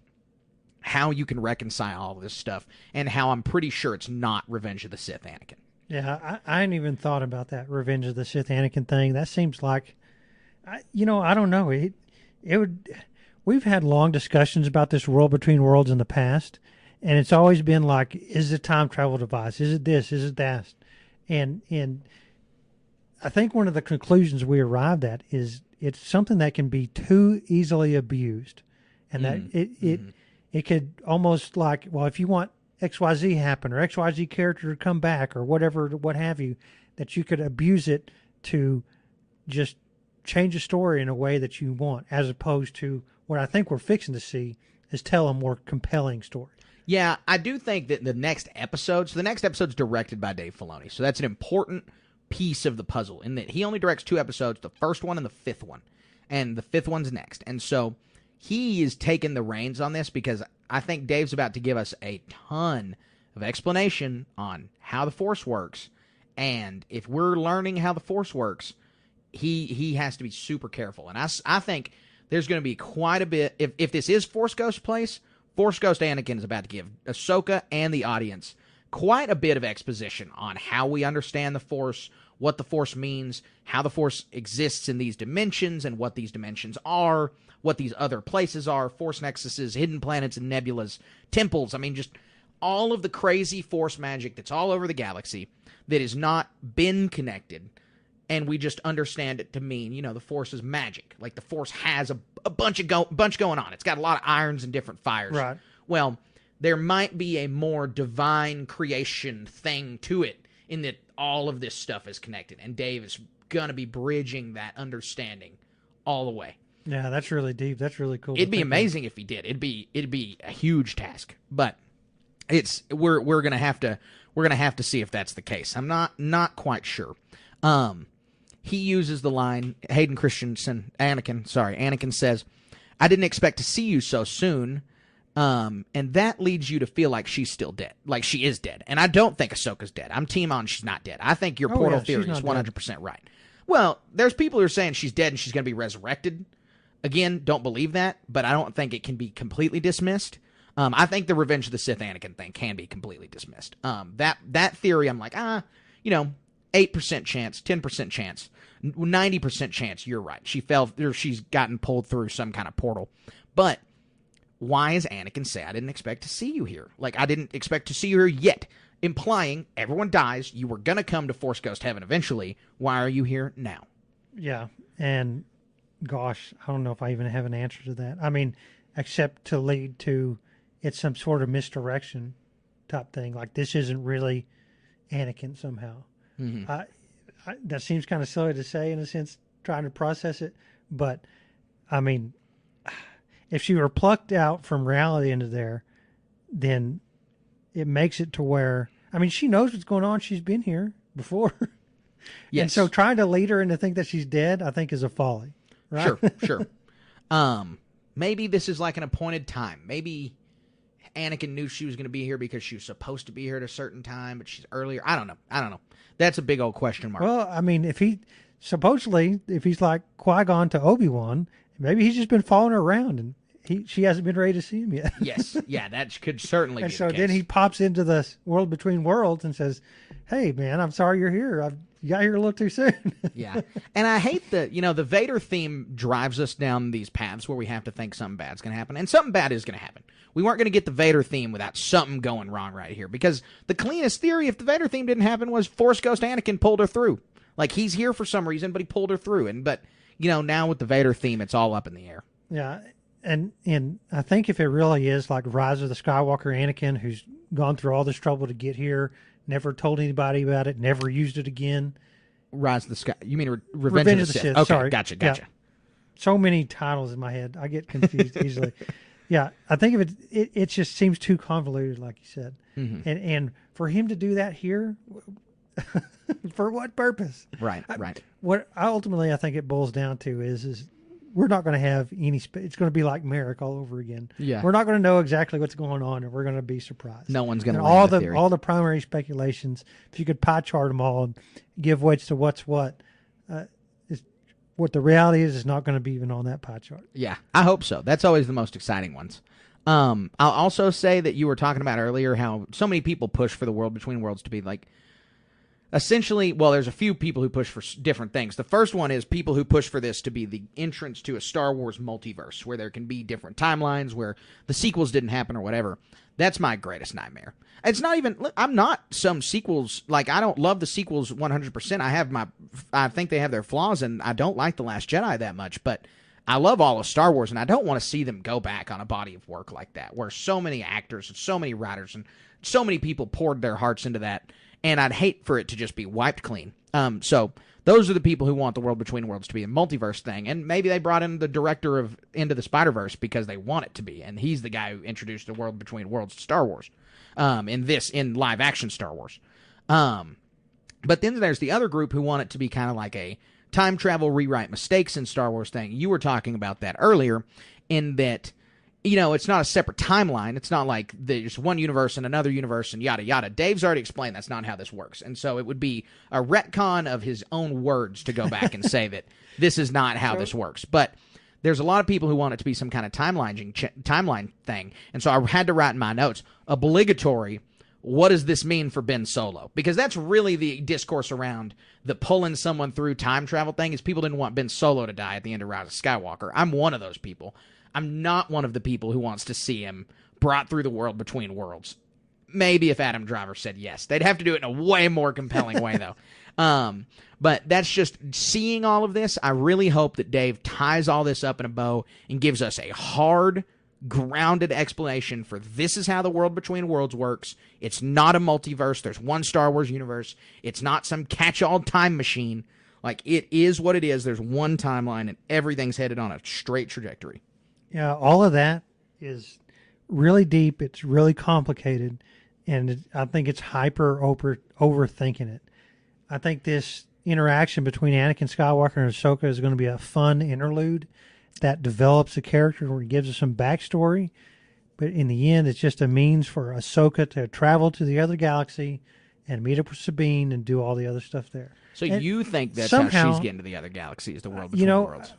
how you can reconcile all this stuff, and how I'm pretty sure it's not Revenge of the Sith Anakin. Yeah, I hadn't even thought about that Revenge of the Sith Anakin thing. That seems like, I don't know. It would. We've had long discussions about this world between worlds in the past, and it's always been like, is it a time travel device? Is it this? Is it that? And I think one of the conclusions we arrived at is it's something that can be too easily abused, and that it could almost like, well, if you want XYZ happen or XYZ character to come back or whatever, what have you, that you could abuse it to just change a story in a way that you want, as opposed to what I think we're fixing to see is tell a more compelling story. Yeah, I do think that the next episode's directed by Dave Filoni, so that's an important piece of the puzzle, in that he only directs 2 episodes, the first one and the 5th one, and the 5th one's next. And so he is taking the reins on this, because I think Dave's about to give us a ton of explanation on how the Force works, and if we're learning how the Force works, he has to be super careful. And I think there's going to be quite a bit, if this is Force Ghost place, Force Ghost Anakin is about to give Ahsoka and the audience quite a bit of exposition on how we understand the Force, what the Force means, how the Force exists in these dimensions, and what these dimensions are, what these other places are, Force nexuses, hidden planets and nebulas, temples. I mean, just all of the crazy Force magic that's all over the galaxy that has not been connected, and we just understand it to mean, the Force is magic. Like, the Force has a bunch going on. It's got a lot of irons and different fires. Right. Well, there might be a more divine creation thing to it, in that all of this stuff is connected. And Dave is going to be bridging that understanding all the way. Yeah, that's really deep. That's really cool. It'd be amazing if he did. It'd be a huge task. But we're gonna have to see if that's the case. I'm not quite sure. He uses the line, Anakin says, "I didn't expect to see you so soon." And that leads you to feel like she's still dead. Like, she is dead. And I don't think Ahsoka's dead. I'm team on she's not dead. I think your portal theory is 100% right. Well, there's people who are saying she's dead and she's going to be resurrected. Again, don't believe that, but I don't think it can be completely dismissed. I think the Revenge of the Sith Anakin thing can be completely dismissed. That theory, I'm like, 8% chance, 10% chance, 90% chance. You're right. She fell, or she's gotten pulled through some kind of portal. But why is Anakin say, I didn't expect to see you here? Like, I didn't expect to see you here yet. Implying everyone dies. You were going to come to Force Ghost Heaven eventually. Why are you here now? Yeah. And gosh, I don't know if I even have an answer to that. I mean, except to lead to it's some sort of misdirection type thing. Like, this isn't really Anakin somehow. Mm-hmm. That seems kind of silly to say in a sense, trying to process it. But, I mean, if she were plucked out from reality into there, then it makes it to where, I mean, she knows what's going on. She's been here before. Yes. And so trying to lead her into think that she's dead, I think is a folly. Right? Sure. Maybe this is like an appointed time. Maybe Anakin knew she was going to be here because she was supposed to be here at a certain time, but she's earlier. I don't know. That's a big old question mark. Well, I mean, if he's like Qui-Gon to Obi-Wan, maybe he's just been following her around and she hasn't been ready to see him yet. Yes. Yeah, that could certainly be and so the case. then he pops into the world between worlds and says, hey, man, I'm sorry you're here. You got here a little too soon. Yeah. And I hate the Vader theme drives us down these paths where we have to think something bad's going to happen. And something bad is going to happen. We weren't going to get the Vader theme without something going wrong right here. Because the cleanest theory, if the Vader theme didn't happen, was Force Ghost Anakin pulled her through. Like, he's here for some reason, but he pulled her through. But now with the Vader theme, it's all up in the air. Yeah. And I think if it really is like Rise of the Skywalker Anakin, who's gone through all this trouble to get here, never told anybody about it, never used it again. Rise of the Sky. You mean Revenge of the Sith? Okay, sorry. Gotcha. Yeah. So many titles in my head. I get confused easily. Yeah, I think of it just seems too convoluted, like you said. Mm-hmm. And for him to do that here, for what purpose? Right. What ultimately I think it boils down to is we're not going to have any. It's going to be like Merrick all over again. Yeah, we're not going to know exactly what's going on, and we're going to be surprised. No one's going to all the primary speculations. If you could pie chart them all and give weights to what's what the reality is not going to be even on that pie chart. Yeah, I hope so. That's always the most exciting ones. I'll also say that you were talking about earlier how so many people push for the World Between Worlds to be like. Essentially, well, there's a few people who push for different things. The first one is people who push for this to be the entrance to a Star Wars multiverse where there can be different timelines where the sequels didn't happen or whatever. That's my greatest nightmare. It's not even, I'm not some sequels, like I don't love the sequels 100%. I think they have their flaws and I don't like The Last Jedi that much, but I love all of Star Wars and I don't want to see them go back on a body of work like that where so many actors and so many writers and so many people poured their hearts into that. And I'd hate for it to just be wiped clean. So those are the people who want the World Between Worlds to be a multiverse thing. And maybe they brought in the director of Into the Spider-Verse because they want it to be. And he's the guy who introduced the World Between Worlds to Star Wars in live-action Star Wars. But then there's the other group who want it to be kind of like a time travel rewrite mistakes in Star Wars thing. You were talking about that earlier in that... it's not a separate timeline. It's not like there's one universe and another universe and yada, yada. Dave's already explained that's not how this works. And so it would be a retcon of his own words to go back and say that this is not how this works. But there's a lot of people who want it to be some kind of timeline thing. And so I had to write in my notes, obligatory, what does this mean for Ben Solo? Because that's really the discourse around the pulling someone through time travel thing is people didn't want Ben Solo to die at the end of Rise of Skywalker. I'm one of those people. I'm not one of the people who wants to see him brought through the World Between Worlds. Maybe if Adam Driver said yes. They'd have to do it in a way more compelling way, though. But that's just seeing all of this. I really hope that Dave ties all this up in a bow and gives us a hard, grounded explanation for this is how the World Between Worlds works. It's not a multiverse. There's one Star Wars universe. It's not some catch-all time machine. Like, it is what it is. There's one timeline, and everything's headed on a straight trajectory. Yeah, all of that is really deep. It's really complicated, and I think it's overthinking it. I think this interaction between Anakin Skywalker and Ahsoka is going to be a fun interlude that develops the character where it gives us some backstory. But in the end, it's just a means for Ahsoka to travel to the other galaxy and meet up with Sabine and do all the other stuff there. So and you think that's somehow, how she's getting to the other galaxies, the world between worlds?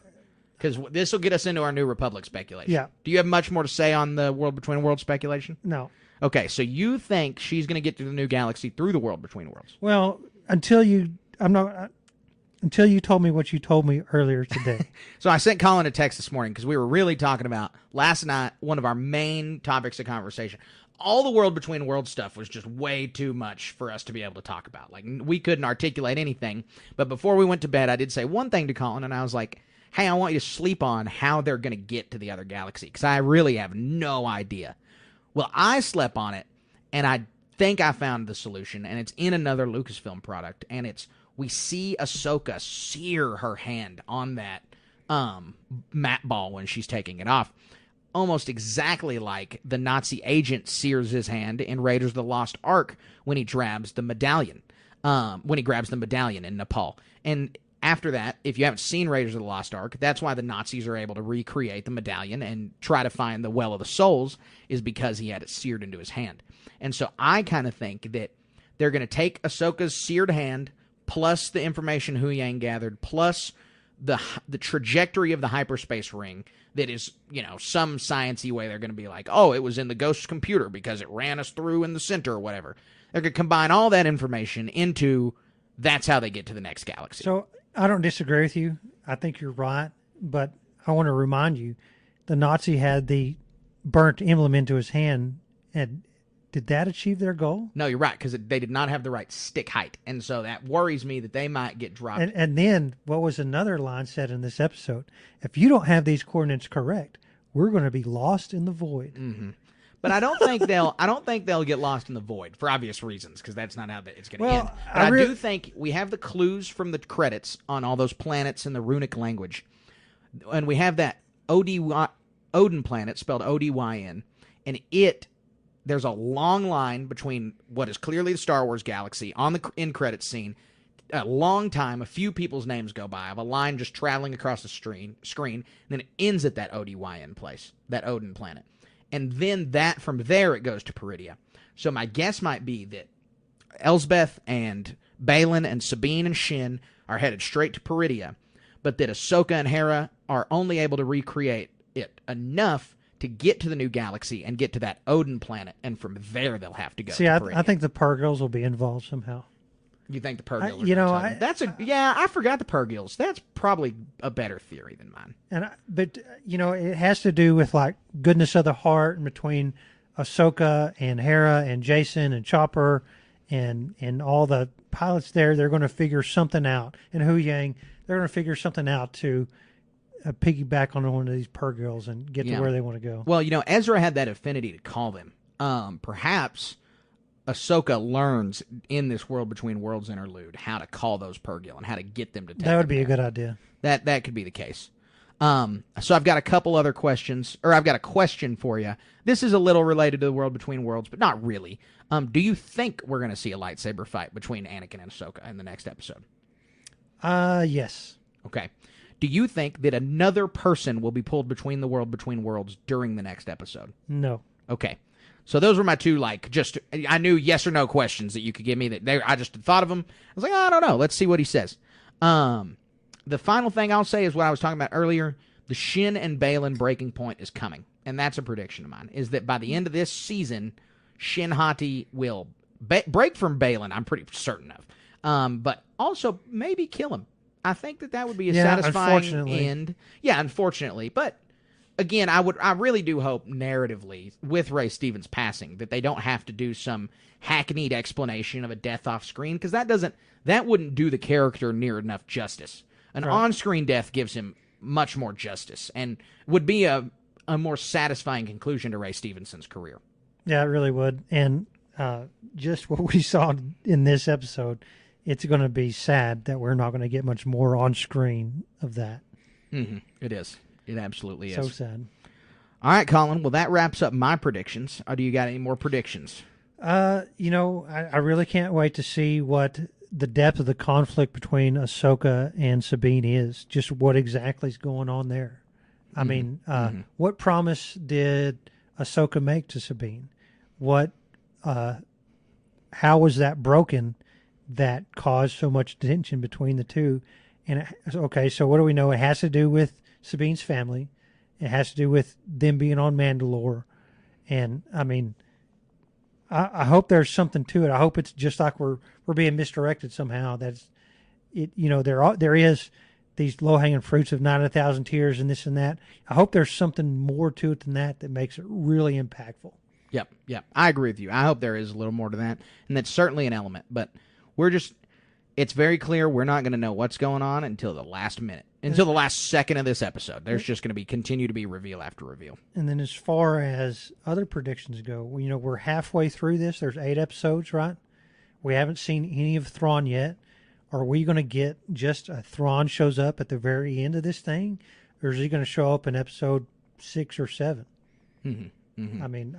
Because this will get us into our New Republic speculation. Yeah. Do you have much more to say on the world between worlds speculation? No. Okay, so you think she's going to get to the new galaxy through the world between worlds? Well, until you told me what you told me earlier today. So I sent Colin a text this morning because we were really talking about last night, one of our main topics of conversation. All the world between worlds stuff was just way too much for us to be able to talk about. Like, we couldn't articulate anything. But before we went to bed, I did say one thing to Colin, and I was like, hey, I want you to sleep on how they're going to get to the other galaxy because I really have no idea. Well, I slept on it, and I think I found the solution, and it's in another Lucasfilm product, and it's we see Ahsoka sear her hand on that mat ball when she's taking it off, almost exactly like the Nazi agent sears his hand in Raiders of the Lost Ark when he grabs the medallion, in Nepal. And after that, if you haven't seen Raiders of the Lost Ark, that's why the Nazis are able to recreate the medallion and try to find the Well of the Souls, is because he had it seared into his hand. And so I kind of think that they're going to take Ahsoka's seared hand, plus the information Hu Yang gathered, plus the trajectory of the hyperspace ring that is, some sciencey way they're going to be like, oh, it was in the Ghost's computer because it ran us through in the center or whatever. They're going to combine all that information into that's how they get to the next galaxy. So I don't disagree with you. I think you're right, but I want to remind you, the Nazi had the burnt emblem into his hand, and did that achieve their goal? No, you're right, because they did not have the right stick height, and so that worries me that they might get dropped. And then, what was another line said in this episode? If you don't have these coordinates correct, we're going to be lost in the void. Mm-hmm. But I don't think they'll get lost in the void for obvious reasons, because that's not how it's going to end. But I do think we have the clues from the credits on all those planets in the runic language, and we have that Odin planet spelled O-D-Y-N, and there's a long line between what is clearly the Star Wars galaxy on the end credits scene. A long time, a few people's names go by of a line just traveling across the screen, and then it ends at that O-D-Y-N place, that Odin planet. And then from there it goes to Peridia. So my guess might be that Elsbeth and Baylan and Sabine and Shin are headed straight to Peridia, but that Ahsoka and Hera are only able to recreate it enough to get to the new galaxy and get to that Odin planet, and from there they'll have to go. See, I think the Purgils will be involved somehow. You think the Purgils? I forgot the Purgils. That's probably a better theory than mine. But it has to do with like goodness of the heart, and between Ahsoka and Hera and Jason and Chopper and all the pilots there. They're going to figure something out, and Hu Yang, they're going to figure something out to piggyback on one of these Purgils and get to where they want to go. Well, Ezra had that affinity to call them. Perhaps Ahsoka learns in this World Between Worlds interlude how to call those Purgil and how to get them to take That would be a good idea. That could be the case. So I've got a couple other questions, or I've got a question for you. This is a little related to the World Between Worlds, but not really. Do you think we're going to see a lightsaber fight between Anakin and Ahsoka in the next episode? Yes. Okay. Do you think that another person will be pulled between the World Between Worlds during the next episode? No. Okay. So those were my two, I knew yes or no questions that you could give me. I just thought of them. I was like, I don't know. Let's see what he says. The final thing I'll say is what I was talking about earlier. The Shin and Baylan breaking point is coming. And that's a prediction of mine, is that by the end of this season, Shin Hati will break from Baylan, I'm pretty certain of. But also maybe kill him. I think that would be a satisfying end. Yeah, unfortunately. But again, I really do hope narratively with Ray Stevens passing that they don't have to do some hackneyed explanation of a death off screen, because that wouldn't do the character near enough justice. An on-screen death gives him much more justice and would be a more satisfying conclusion to Ray Stevenson's career. Yeah, it really would. And just what we saw in this episode, it's going to be sad that we're not going to get much more on screen of that. Mm-hmm. It is. It absolutely is. So sad. All right, Colin. Well, that wraps up my predictions. Or do you got any more predictions? I really can't wait to see what the depth of the conflict between Ahsoka and Sabine is. Just what exactly is going on there. I mean, what promise did Ahsoka make to Sabine? What how was that broken that caused so much tension between the two? And okay, so what do we know? It has to do with Sabine's family. It has to do with them being on Mandalore. And I mean, I hope there's something to it. I hope it's just like we're being misdirected somehow. That's it. You know, there is these low hanging fruits of 9,000 tears and this and that. I hope there's something more to it than that makes it really impactful. Yep. I agree with you. I hope there is a little more to that, and that's certainly an element. But it's very clear we're not going to know what's going on until the last minute, until the last second of this episode. There's just going to continue to be reveal after reveal. And then as far as other predictions go, we're halfway through this. There's 8 episodes, right? We haven't seen any of Thrawn yet. Are we going to get just a Thrawn shows up at the very end of this thing, or is he going to show up in episode 6 or 7? Mm-hmm. Mm-hmm. I mean,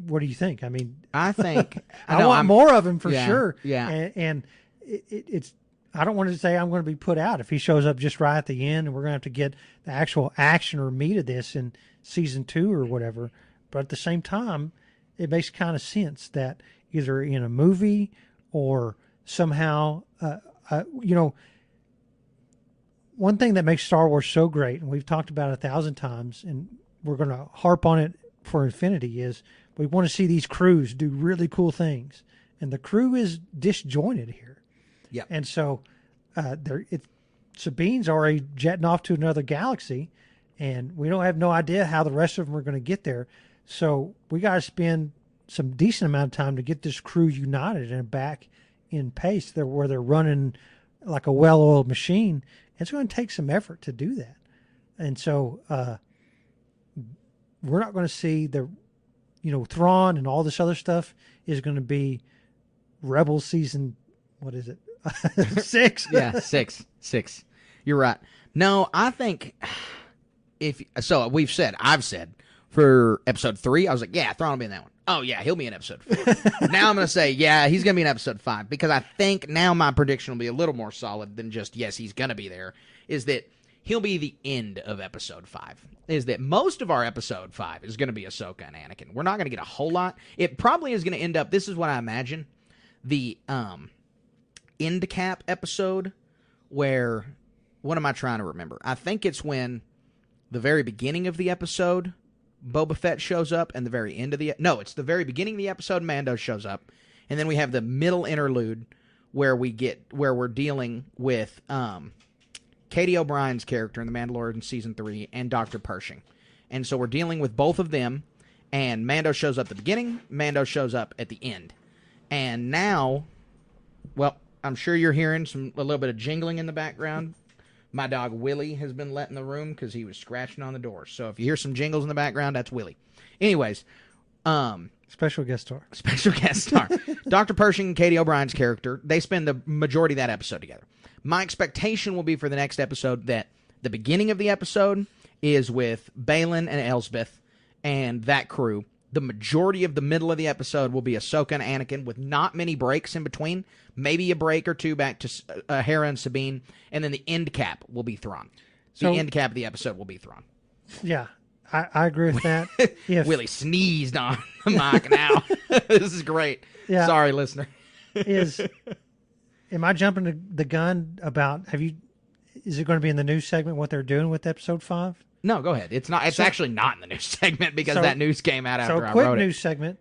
what do you think? I mean, I think I want more of him for sure. Yeah, and it's. I don't want to say I'm going to be put out if he shows up just right at the end, and we're going to have to get the actual action or meat of this in season 2 or whatever. But at the same time, it makes kind of sense that either in a movie or somehow, one thing that makes Star Wars so great, and we've talked about it 1,000 times, and we're going to harp on it for infinity, is we want to see these crews do really cool things. And the crew is disjointed here. Yeah. And so Sabine's already jetting off to another galaxy, and we don't have no idea how the rest of them are going to get there. So we got to spend some decent amount of time to get this crew united and back in pace where they're running like a well-oiled machine. It's going to take some effort to do that. And so we're not going to see Thrawn and all this other stuff is going to be Rebel season, what is it? 6? Yeah, 6. You're right. No, I think I've said for episode 3, I was like, yeah, Thrawn will be in that one. Oh yeah, he'll be in episode 4. Now I'm going to say, yeah, he's going to be in episode 5, because I think now my prediction will be a little more solid than just, yes, he's going to be there, is that he'll be the end of episode 5. Is that most of our episode 5 is going to be Ahsoka and Anakin. We're not going to get a whole lot. It probably is going to end up, this is what I imagine, the end cap episode where, what am I trying to remember? I think it's when the very beginning of the episode Boba Fett shows up, and the very end of it's the very beginning of the episode Mando shows up, and then we have the middle interlude where we're dealing with Katie O'Brien's character in The Mandalorian season 3 and Dr. Pershing. And so we're dealing with both of them, and Mando shows up at the beginning, Mando shows up at the end. And now, well, I'm sure you're hearing a little bit of jingling in the background. My dog Willie has been let in the room because he was scratching on the door. So if you hear some jingles in the background, that's Willie. Anyways, special guest star. Dr. Pershing and Katie O'Brien's character, they spend the majority of that episode together. My expectation will be for the next episode that the beginning of the episode is with Baylan and Elsbeth and that crew. The majority of the middle of the episode will be Ahsoka and Anakin, with not many breaks in between. Maybe a break or two back to Hera and Sabine. And then the end cap will be Thrawn. The end cap of the episode will be Thrawn. Yeah, I agree with that. Willie sneezed on the mic now. This is great. Yeah. Sorry, listener. Am I jumping the gun about, is it going to be in the news segment what they're doing with episode 5? No, go ahead. It's not. It's actually not in the news segment because that news came out after I wrote it. So, quick news segment.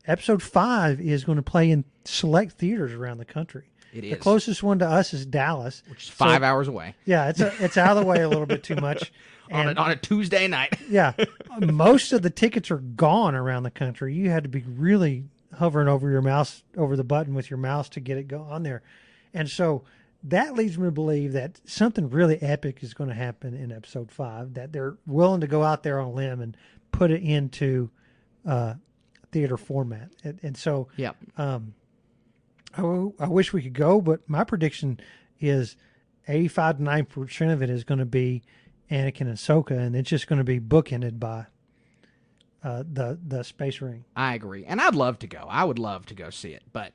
Episode 5 is going to play in select theaters around the country. It is. The closest one to us is Dallas, which is 5 hours away. Yeah, it's out of the way a little bit too much. on a Tuesday night. Yeah, most of the tickets are gone around the country. You had to be really hovering over the button with your mouse to get it on there, and so that leads me to believe that something really epic is going to happen in episode 5, that they're willing to go out there on a limb and put it into theater format. And so yeah. I wish we could go, but my prediction is 85 to 90% of it is going to be Anakin and Ahsoka, and it's just going to be bookended by the space ring. I agree. And I'd love to go. I would love to go see it, but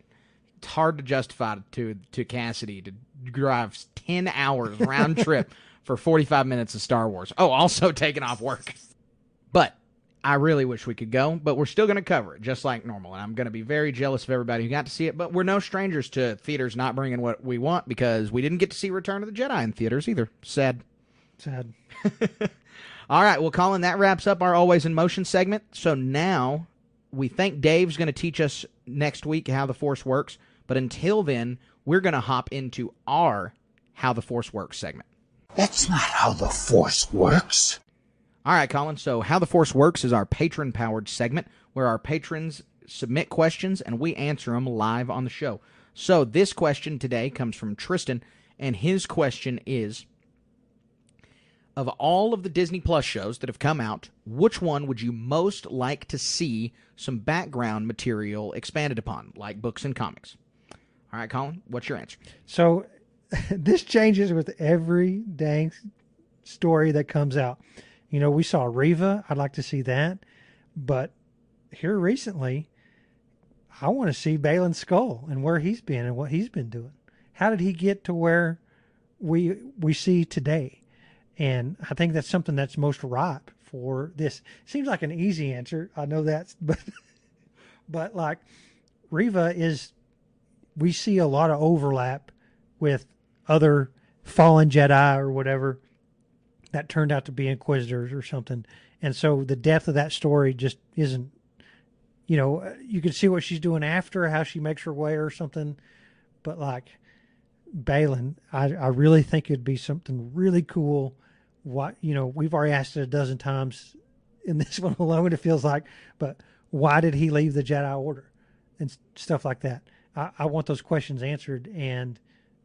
it's hard to justify to Cassidy to drive 10 hours round trip for 45 minutes of Star Wars. Oh, also taking off work. But I really wish we could go, but we're still going to cover it just like normal. And I'm going to be very jealous of everybody who got to see it, but we're no strangers to theaters not bringing what we want because we didn't get to see Return of the Jedi in theaters either. Sad. All right, well, Colin, that wraps up our Always in Motion segment. So now we think Dave's going to teach us next week how the Force works, but until then, we're going to hop into our How the Force Works segment. That's not how the Force works. All right, Colin, so How the Force Works is our patron-powered segment where our patrons submit questions and we answer them live on the show. So this question today comes from Tristan, and his question is, of all of the Disney Plus shows that have come out, which one would you most like to see some background material expanded upon, like books and comics? All right, Colin, what's your answer? So this changes with every dang story that comes out. You know, we saw Reva. I'd like to see that. But here recently, I want to see Baylan Skoll and where he's been and what he's been doing. How did he get to where we see today? And I think that's something that's most ripe for this. Seems like an easy answer. I know that, but like Reva is, we see a lot of overlap with other fallen Jedi or whatever that turned out to be Inquisitors or something. And so the depth of that story just isn't, you know, you can see what she's doing after, how she makes her way or something. But like Baylan, I really think it'd be something really cool. What, you know, we've already asked it a dozen times in this one alone, it feels like, but why did he leave the Jedi Order and stuff like that? I want those questions answered. And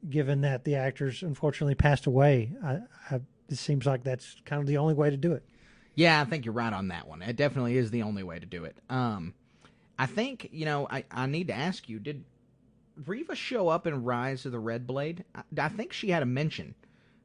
given that the actors unfortunately passed away, it seems like that's kind of the only way to do it. Yeah, I think you're right on that one. It definitely is the only way to do it. I think, you know, I need to ask you, did Reva show up in Rise of the Red Blade? I think she had a mention.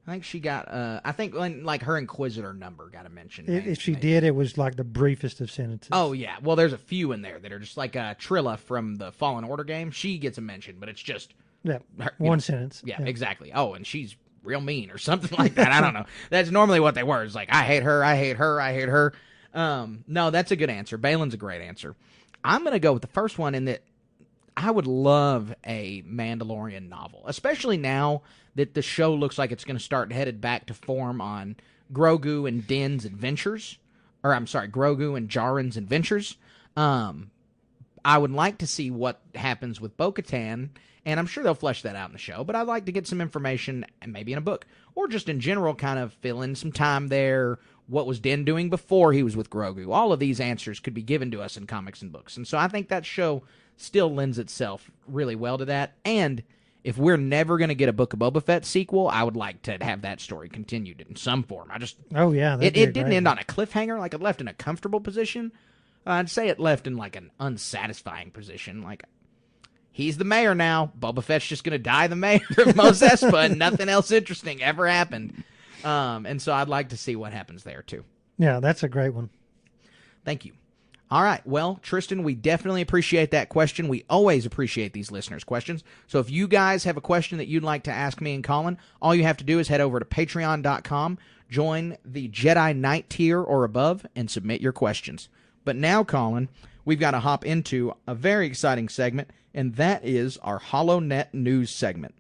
I think she got, I think like her Inquisitor number got a mention. If she did, it was like the briefest of sentences. Oh, yeah. Well, there's a few in there that are just like Trilla from the Fallen Order game. She gets a mention, but it's just her, one sentence. Yeah, exactly. Oh, and she's real mean or something like that. I don't know. That's normally what they were. It's like, I hate her, I hate her, I hate her. No, that's a good answer. Baylan's a great answer. I'm going to go with the first one in that I would love a Mandalorian novel, especially now that the show looks like it's going to start headed back to form on Grogu and Din's adventures. Or, I'm sorry, Grogu and Djarin's adventures. I would like to see what happens with Bo-Katan, and I'm sure they'll flesh that out in the show, but I'd like to get some information, and maybe in a book, or just in general kind of fill in some time there. What was Din doing before he was with Grogu? All of these answers could be given to us in comics and books. And so I think that show still lends itself really well to that. And if we're never going to get a Book of Boba Fett sequel, I would like to have that story continued in some form. Oh, yeah. It didn't end on a cliffhanger. Like, it left in a comfortable position. I'd say it left in, like, an unsatisfying position. Like, he's the mayor now. Boba Fett's just going to die the mayor of Mos Espa, and nothing else interesting ever happened. And so I'd like to see what happens there, too. Yeah, that's a great one. Thank you. All right. Well, Tristan, we definitely appreciate that question. We always appreciate these listeners' questions. So if you guys have a question that you'd like to ask me and Colin, all you have to do is head over to patreon.com, join the Jedi Knight tier or above, and submit your questions. But now, Colin, we've got to hop into a very exciting segment, and that is our HoloNet news segment.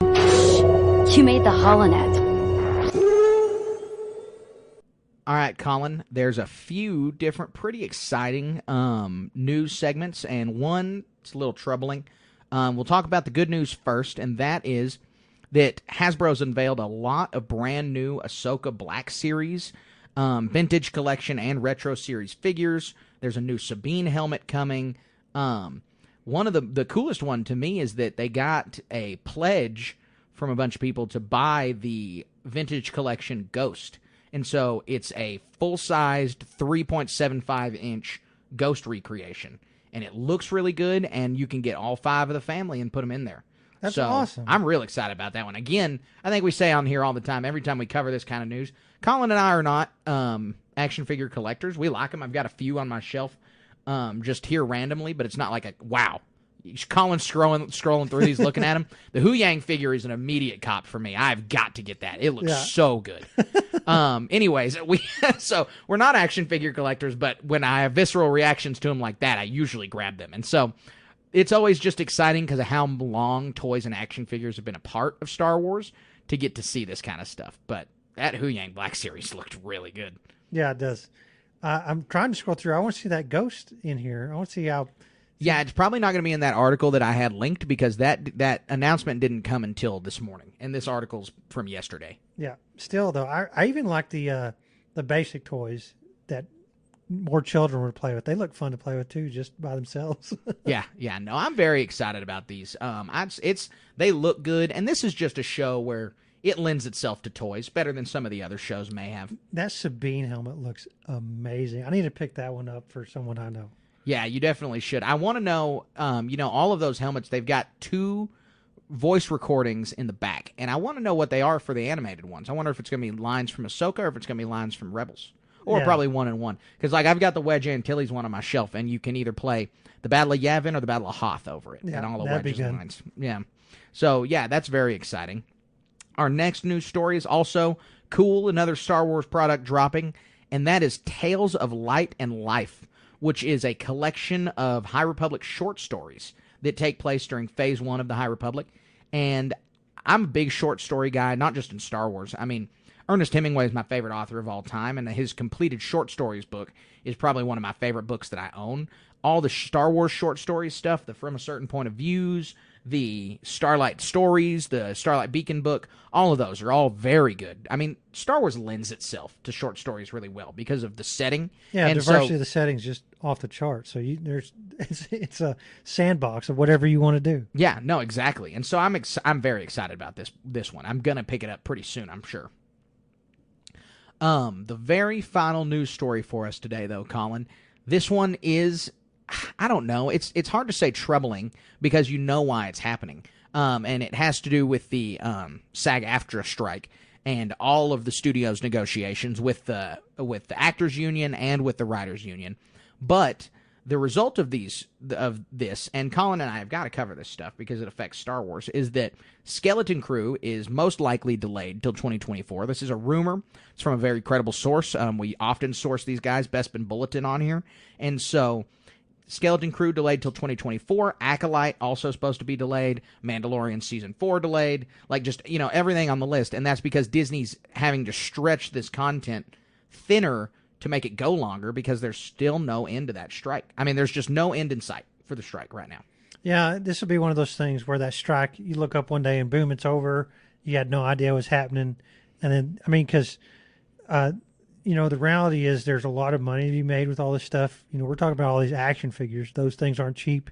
You made the HoloNet. All right, Colin, there's a few different pretty exciting news segments, and one it's a little troubling. We'll talk about the good news first, and that is that Hasbro's unveiled a lot of brand new Ahsoka Black Series, vintage collection and retro series figures. There's a new Sabine helmet coming. One of the coolest one to me is that they got a pledge from a bunch of people to buy the vintage collection Ghost. And so it's a full-sized 3.75-inch Ghost recreation. And it looks really good, and you can get all 5 of the family and put them in there. That's awesome. I'm real excited about that one. Again, I think we say on here all the time, every time we cover this kind of news, Colin and I are not action figure collectors. We like them. I've got a few on my shelf just here randomly, but it's not like a, wow, Colin's scrolling through these, looking at him. The Hu Yang figure is an immediate cop for me. I've got to get that. It looks so good. Anyways, so we're not action figure collectors, but when I have visceral reactions to them like that, I usually grab them. And so it's always just exciting because of how long toys and action figures have been a part of Star Wars to get to see this kind of stuff. But that Hu Yang Black Series looked really good. Yeah, it does. I'm trying to scroll through. I want to see that ghost in here. I want to see how... Yeah, it's probably not going to be in that article that I had linked because that announcement didn't come until this morning, and this article's from yesterday. Yeah. Still, though, I even like the basic toys that more children would play with. They look fun to play with, too, just by themselves. Yeah. No, I'm very excited about these. They look good, and this is just a show where it lends itself to toys better than some of the other shows may have. That Sabine helmet looks amazing. I need to pick that one up for someone I know. Yeah, you definitely should. I want to know, all of those helmets, they've got 2 voice recordings in the back, and I want to know what they are for the animated ones. I wonder if it's going to be lines from Ahsoka or if it's going to be lines from Rebels, or probably 1 and 1. Because, I've got the Wedge Antilles one on my shelf, and you can either play the Battle of Yavin or the Battle of Hoth over it, and all the Wedge's lines. Yeah. So, yeah, that's very exciting. Our next news story is also cool, another Star Wars product dropping, and that is Tales of Light and Life, which is a collection of High Republic short stories that take place during Phase 1 of the High Republic. And I'm a big short story guy, not just in Star Wars. I mean, Ernest Hemingway is my favorite author of all time, and his completed short stories book is probably one of my favorite books that I own. All the Star Wars short stories stuff, the From a Certain Point of Views, the Starlight Stories, the Starlight Beacon book, all of those are all very good. I mean, Star Wars lends itself to short stories really well because of the setting. Yeah, and diversity of the settings just off the chart. So it's a sandbox of whatever you want to do. Yeah, no, exactly. And so I'm very excited about this one. I'm gonna pick it up pretty soon, I'm sure. The very final news story for us today, though, Colin. This one is, I don't know. It's hard to say troubling because you know why it's happening. And it has to do with the SAG-AFTRA strike and all of the studio's negotiations with the actors union and with the writers union. But the result of this, and Colin and I have got to cover this stuff because it affects Star Wars, is that Skeleton Crew is most likely delayed till 2024. This is a rumor. It's from a very credible source. We often source these guys, Bespin Bulletin, on here. And so Skeleton Crew delayed till 2024. Acolyte also supposed to be delayed. Mandalorian Season 4 delayed. Everything on the list. And that's because Disney's having to stretch this content thinner to make it go longer because there's still no end to that strike. I mean, there's just no end in sight for the strike right now. Yeah, this will be one of those things where that strike, you look up one day and boom, it's over. You had no idea what was happening. And then, because, the reality is there's a lot of money to be made with all this stuff. We're talking about all these action figures. Those things aren't cheap.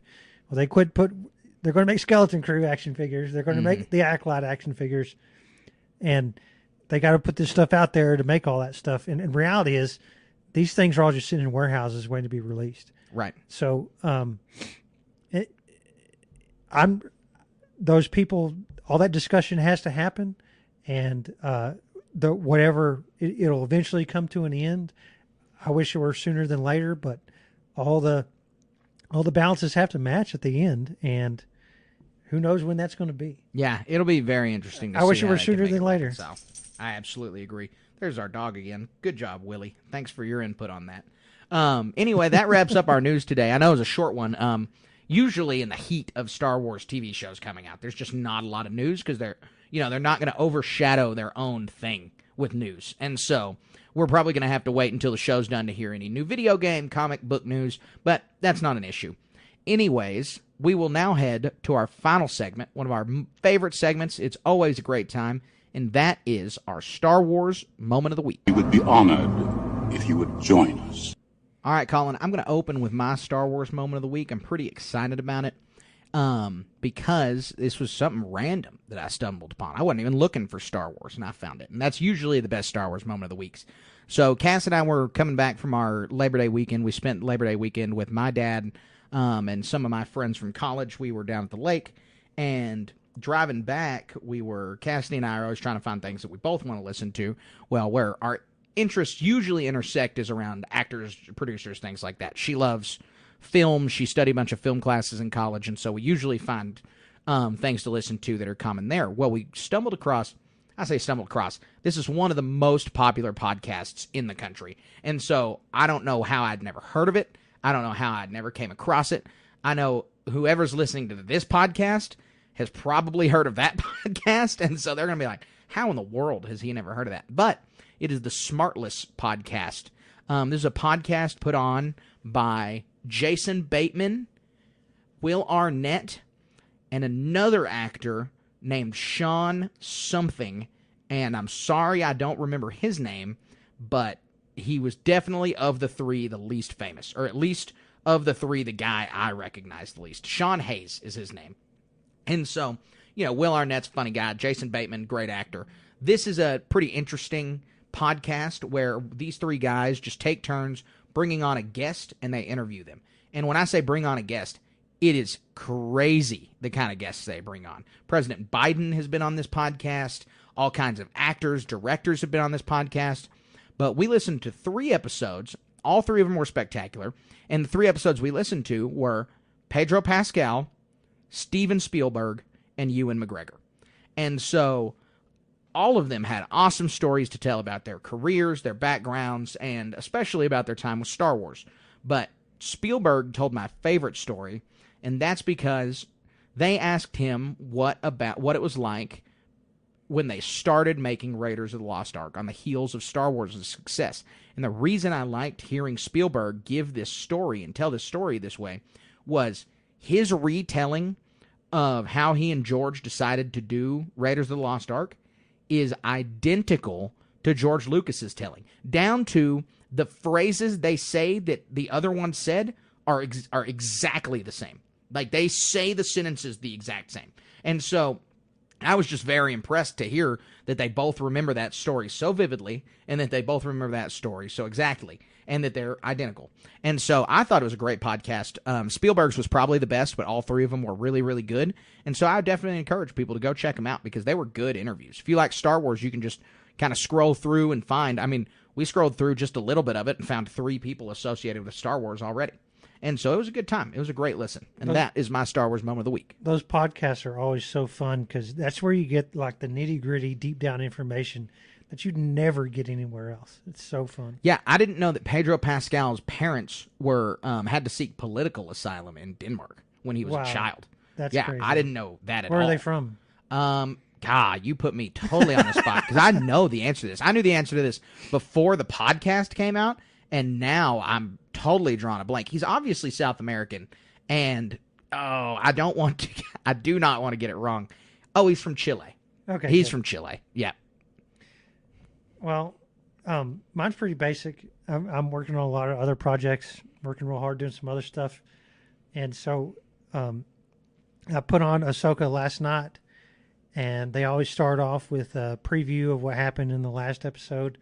Well, they're going to make Skeleton Crew action figures. They're going to make the Acolyte action figures. And they got to put this stuff out there to make all that stuff. And reality is, these things are all just sitting in warehouses waiting to be released. Right. So, those people, all that discussion has to happen, and it'll eventually come to an end. I wish it were sooner than later, but all the balances have to match at the end, and who knows when that's going to be. Yeah, it'll be very interesting to see. I wish it were sooner than later. So, I absolutely agree. There's our dog again. Good job, Willie. Thanks for your input on that. Anyway, that wraps up our news today. I know it was a short one. Usually in the heat of Star Wars TV shows coming out, there's just not a lot of news because they're not going to overshadow their own thing with news. And so we're probably going to have to wait until the show's done to hear any new video game, comic book news, but that's not an issue. Anyways, we will now head to our final segment, one of our favorite segments. It's always a great time. And that is our Star Wars Moment of the Week. We would be honored if you would join us. All right, Colin, I'm going to open with my Star Wars Moment of the Week. I'm pretty excited about it because this was something random that I stumbled upon. I wasn't even looking for Star Wars, and I found it. And that's usually the best Star Wars Moment of the Weeks. So Cass and I were coming back from our Labor Day weekend. We spent Labor Day weekend with my dad and some of my friends from college. We were down at the lake, and driving back, Cassidy and I are always trying to find things that we both want to listen to. Well, where our interests usually intersect is around actors, producers, things like that. She loves film. She studied a bunch of film classes in college, and so we usually find things to listen to that are common there. Well, we stumbled across, this is one of the most popular podcasts in the country. And so I don't know how I'd never heard of it. I don't know how I'd never came across it. I know whoever's listening to this podcast has probably heard of that podcast, and so they're going to be like, how in the world has he never heard of that? But it is the Smartless podcast. This is a podcast put on by Jason Bateman, Will Arnett, and another actor named Sean something, and I'm sorry I don't remember his name, but he was definitely of the three the least famous, or at least of the three the guy I recognize the least. Sean Hayes is his name. And so, Will Arnett's a funny guy, Jason Bateman, great actor. This is a pretty interesting podcast where these three guys just take turns bringing on a guest and they interview them. And when I say bring on a guest, it is crazy the kind of guests they bring on. President Biden has been on this podcast. All kinds of actors, directors have been on this podcast. But we listened to 3 episodes. All 3 of them were spectacular. And the 3 episodes we listened to were Pedro Pascal, Steven Spielberg, and Ewan McGregor. And so all of them had awesome stories to tell about their careers, their backgrounds, and especially about their time with Star Wars. But Spielberg told my favorite story, and that's because they asked him what it was like when they started making Raiders of the Lost Ark on the heels of Star Wars' success. And the reason I liked hearing Spielberg give this story and tell this story this way was his retelling of how he and George decided to do Raiders of the Lost Ark is identical to George Lucas's telling, down to the phrases they say that the other one said are exactly the same. Like, they say the sentences the exact same. And so I was just very impressed to hear that they both remember that story so vividly, and that they both remember that story so exactly, and that they're identical. And so I thought it was a great podcast. Spielberg's was probably the best, but all 3 of them were really, really good. And so I would definitely encourage people to go check them out because they were good interviews. If you like Star Wars, you can just kind of scroll through and find, we scrolled through just a little bit of it and found 3 people associated with Star Wars already. And so it was a good time. It was a great listen. And that is my Star Wars moment of the week. Those podcasts are always so fun because that's where you get like the nitty-gritty, deep-down information that you'd never get anywhere else. It's so fun. Yeah, I didn't know that Pedro Pascal's parents were had to seek political asylum in Denmark when he was a child. That's crazy. I didn't know that at all. Where are they from? God, you put me totally on the spot because I know the answer to this. I knew the answer to this before the podcast came out, and now I'm totally drawn a blank. He's obviously South American, and I do not want to get it wrong. Oh, he's from Chile. Okay, he's from Chile. Yeah. Well, mine's pretty basic. I'm working on a lot of other projects, working real hard, doing some other stuff, and so I put on Ahsoka last night, and they always start off with a preview of what happened in the last episode,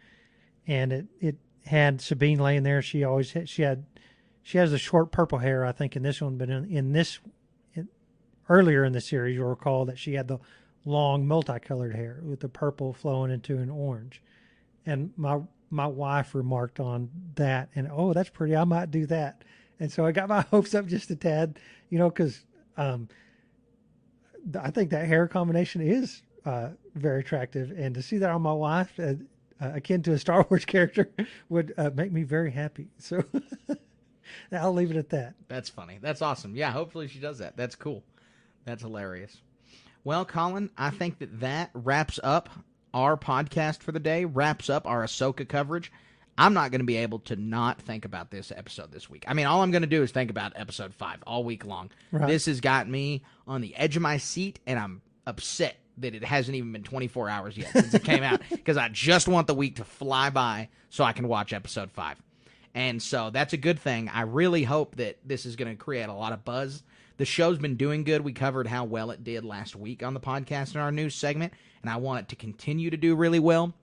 and it had Sabine laying there. She has the short purple hair, I think, in this one, but earlier in the series, you'll recall that she had the long multicolored hair with the purple flowing into an orange. And my wife remarked on that, and that's pretty. I might do that. And so I got my hopes up just a tad, because I think that hair combination is very attractive, and to see that on my wife, akin to a Star Wars character, would make me very happy. So I'll leave it at that. That's funny. That's awesome. Yeah, hopefully she does that. That's cool. That's hilarious. Well, Colin, I think that wraps up our podcast for the day, wraps up our Ahsoka coverage. I'm not going to be able to not think about this episode this week. All I'm going to do is think about episode 5 all week long. Right. This has got me on the edge of my seat, and I'm upset that it hasn't even been 24 hours yet since it came out, because I just want the week to fly by so I can watch episode 5. And so that's a good thing. I really hope that this is going to create a lot of buzz. The show's been doing good. We covered how well it did last week on the podcast in our news segment, and I want it to continue to do really well.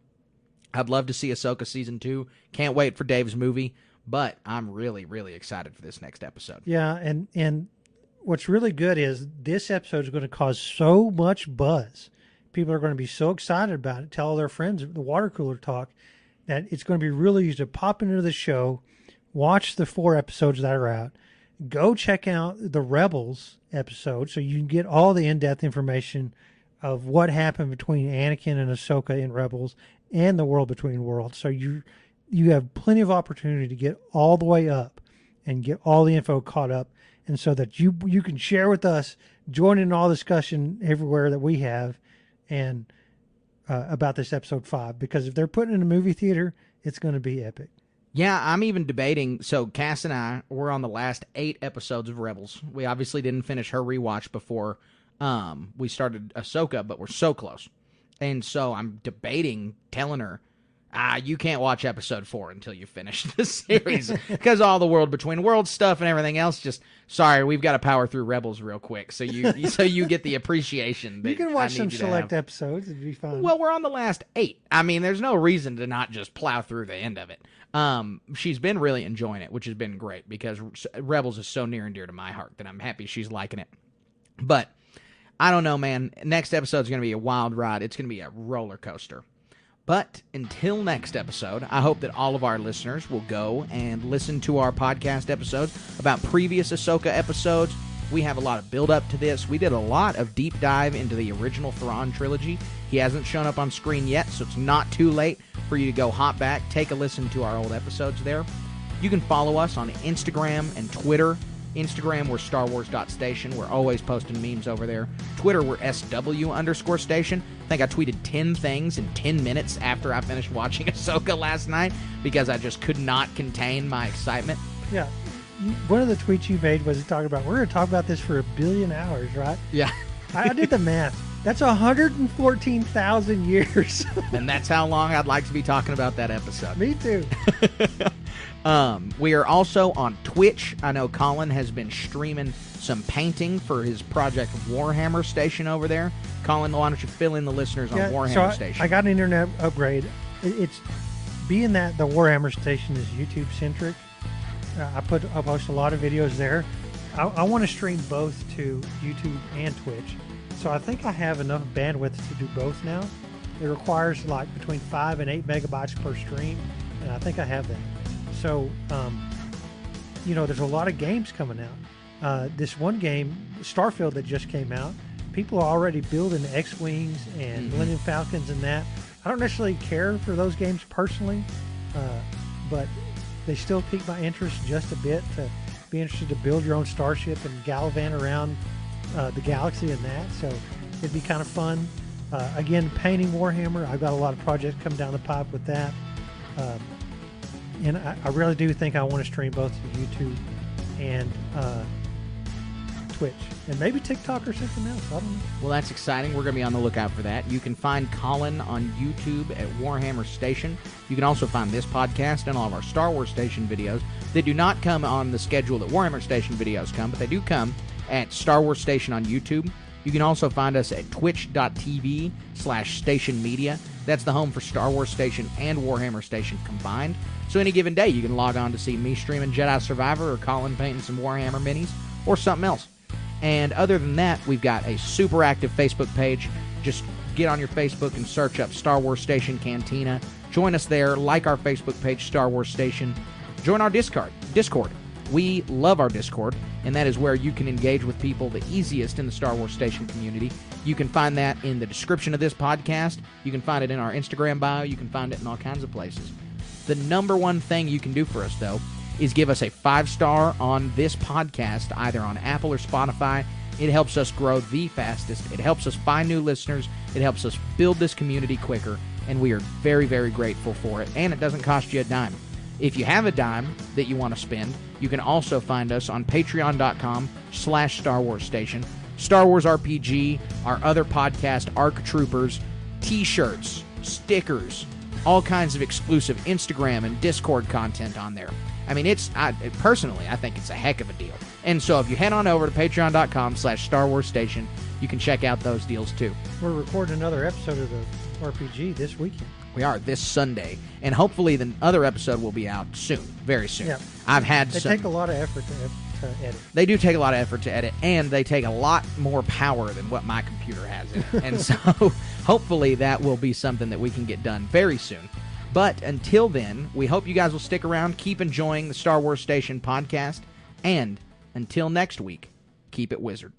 I'd love to see Ahsoka Season 2. Can't wait for Dave's movie, but I'm really, really excited for this next episode. Yeah, and what's really good is this episode is going to cause so much buzz. People are going to be so excited about it, tell all their friends the water cooler talk, that it's going to be really easy to pop into the show, watch the 4 episodes that are out, go check out the Rebels episode so you can get all the in-depth information of what happened between Anakin and Ahsoka in Rebels and the World Between Worlds. So you have plenty of opportunity to get all the way up and get all the info caught up, and so that you can share with us, join in all discussion everywhere that we have, and about this episode 5, because if they're putting it in a movie theater, it's going to be epic. Yeah, I'm even debating. So Cass and I were on the last 8 episodes of Rebels. We obviously didn't finish her rewatch before we started Ahsoka, but we're so close. And so I'm debating telling her, you can't watch episode 4 until you finish the series because all the World Between Worlds stuff and everything else. Just sorry, we've got to power through Rebels real quick, so you get the appreciation. That you can watch some select have. episodes; it'd be fun. Well, we're on the last 8. I mean, there's no reason to not just plow through the end of it. She's been really enjoying it, which has been great because Rebels is so near and dear to my heart that I'm happy she's liking it. But I don't know, man. Next episode is going to be a wild ride. It's going to be a roller coaster. But until next episode, I hope that all of our listeners will go and listen to our podcast episodes about previous Ahsoka episodes. We have a lot of build-up to this. We did a lot of deep dive into the original Thrawn trilogy. He hasn't shown up on screen yet, so it's not too late for you to go hop back, take a listen to our old episodes there. You can follow us on Instagram and Twitter. Instagram, we're StarWars.station. We're always posting memes over there. Twitter, we're SW_station. I think I tweeted 10 things in 10 minutes after I finished watching Ahsoka last night because I just could not contain my excitement. Yeah. One of the tweets you made was talking about, we're going to talk about this for 1 billion hours, right? Yeah. I did the math. That's 114,000 years. And that's how long I'd like to be talking about that episode. Me too. We are also on Twitch. I know Colin has been streaming some painting for his project Warhammer Station over there. Colin, why don't you fill in the listeners on Warhammer Station? I got an internet upgrade. It's being that the Warhammer Station is YouTube centric. I post a lot of videos there. I want to stream both to YouTube and Twitch. So I think I have enough bandwidth to do both now. It requires like between 5 and 8 megabytes per stream, and I think I have that. So, there's a lot of games coming out. This one game, Starfield, that just came out, people are already building X-Wings and Millennium Falcons and that. I don't necessarily care for those games personally, but they still pique my interest just a bit to be interested to build your own starship and gallivant around the galaxy and that. So it'd be kind of fun. Again, painting Warhammer, I've got a lot of projects coming down the pipe with that. And I really do think I want to stream both to YouTube and Twitch. And maybe TikTok or something else. I don't know. Well, that's exciting. We're going to be on the lookout for that. You can find Colin on YouTube at Warhammer Station. You can also find this podcast and all of our Star Wars Station videos. They do not come on the schedule that Warhammer Station videos come, but they do come at Star Wars Station on YouTube. You can also find us at twitch.tv/Station Media. That's the home for Star Wars Station and Warhammer Station combined. So any given day, you can log on to see me streaming Jedi Survivor or Colin painting some Warhammer minis or something else. And other than that, we've got a super active Facebook page. Just get on your Facebook and search up Star Wars Station Cantina. Join us there. Like our Facebook page, Star Wars Station. Join our Discord. We love our Discord, and that is where you can engage with people the easiest in the Star Wars Station community. You can find that in the description of this podcast. You can find it in our Instagram bio. You can find it in all kinds of places. The number one thing you can do for us, though, is give us a 5-star on this podcast, either on Apple or Spotify. It helps us grow the fastest. It helps us find new listeners. It helps us build this community quicker, and we are very, very grateful for it. And it doesn't cost you a dime. If you have a dime that you want to spend, you can also find us on patreon.com/Star Wars Station. Star Wars RPG, our other podcast, ARC Troopers, t-shirts, stickers, all kinds of exclusive Instagram and Discord content on there. I mean, personally, I think it's a heck of a deal. And so if you head on over to patreon.com/Star Wars Station, you can check out those deals too. We're recording another episode of the RPG this weekend. We are this Sunday, and hopefully the other episode will be out soon, very soon. Yeah. They take a lot of effort to edit. They do take a lot of effort to edit, and they take a lot more power than what my computer has in it. And so hopefully that will be something that we can get done very soon. But until then, we hope you guys will stick around, keep enjoying the Star Wars Station podcast, and Until next week, keep it wizard.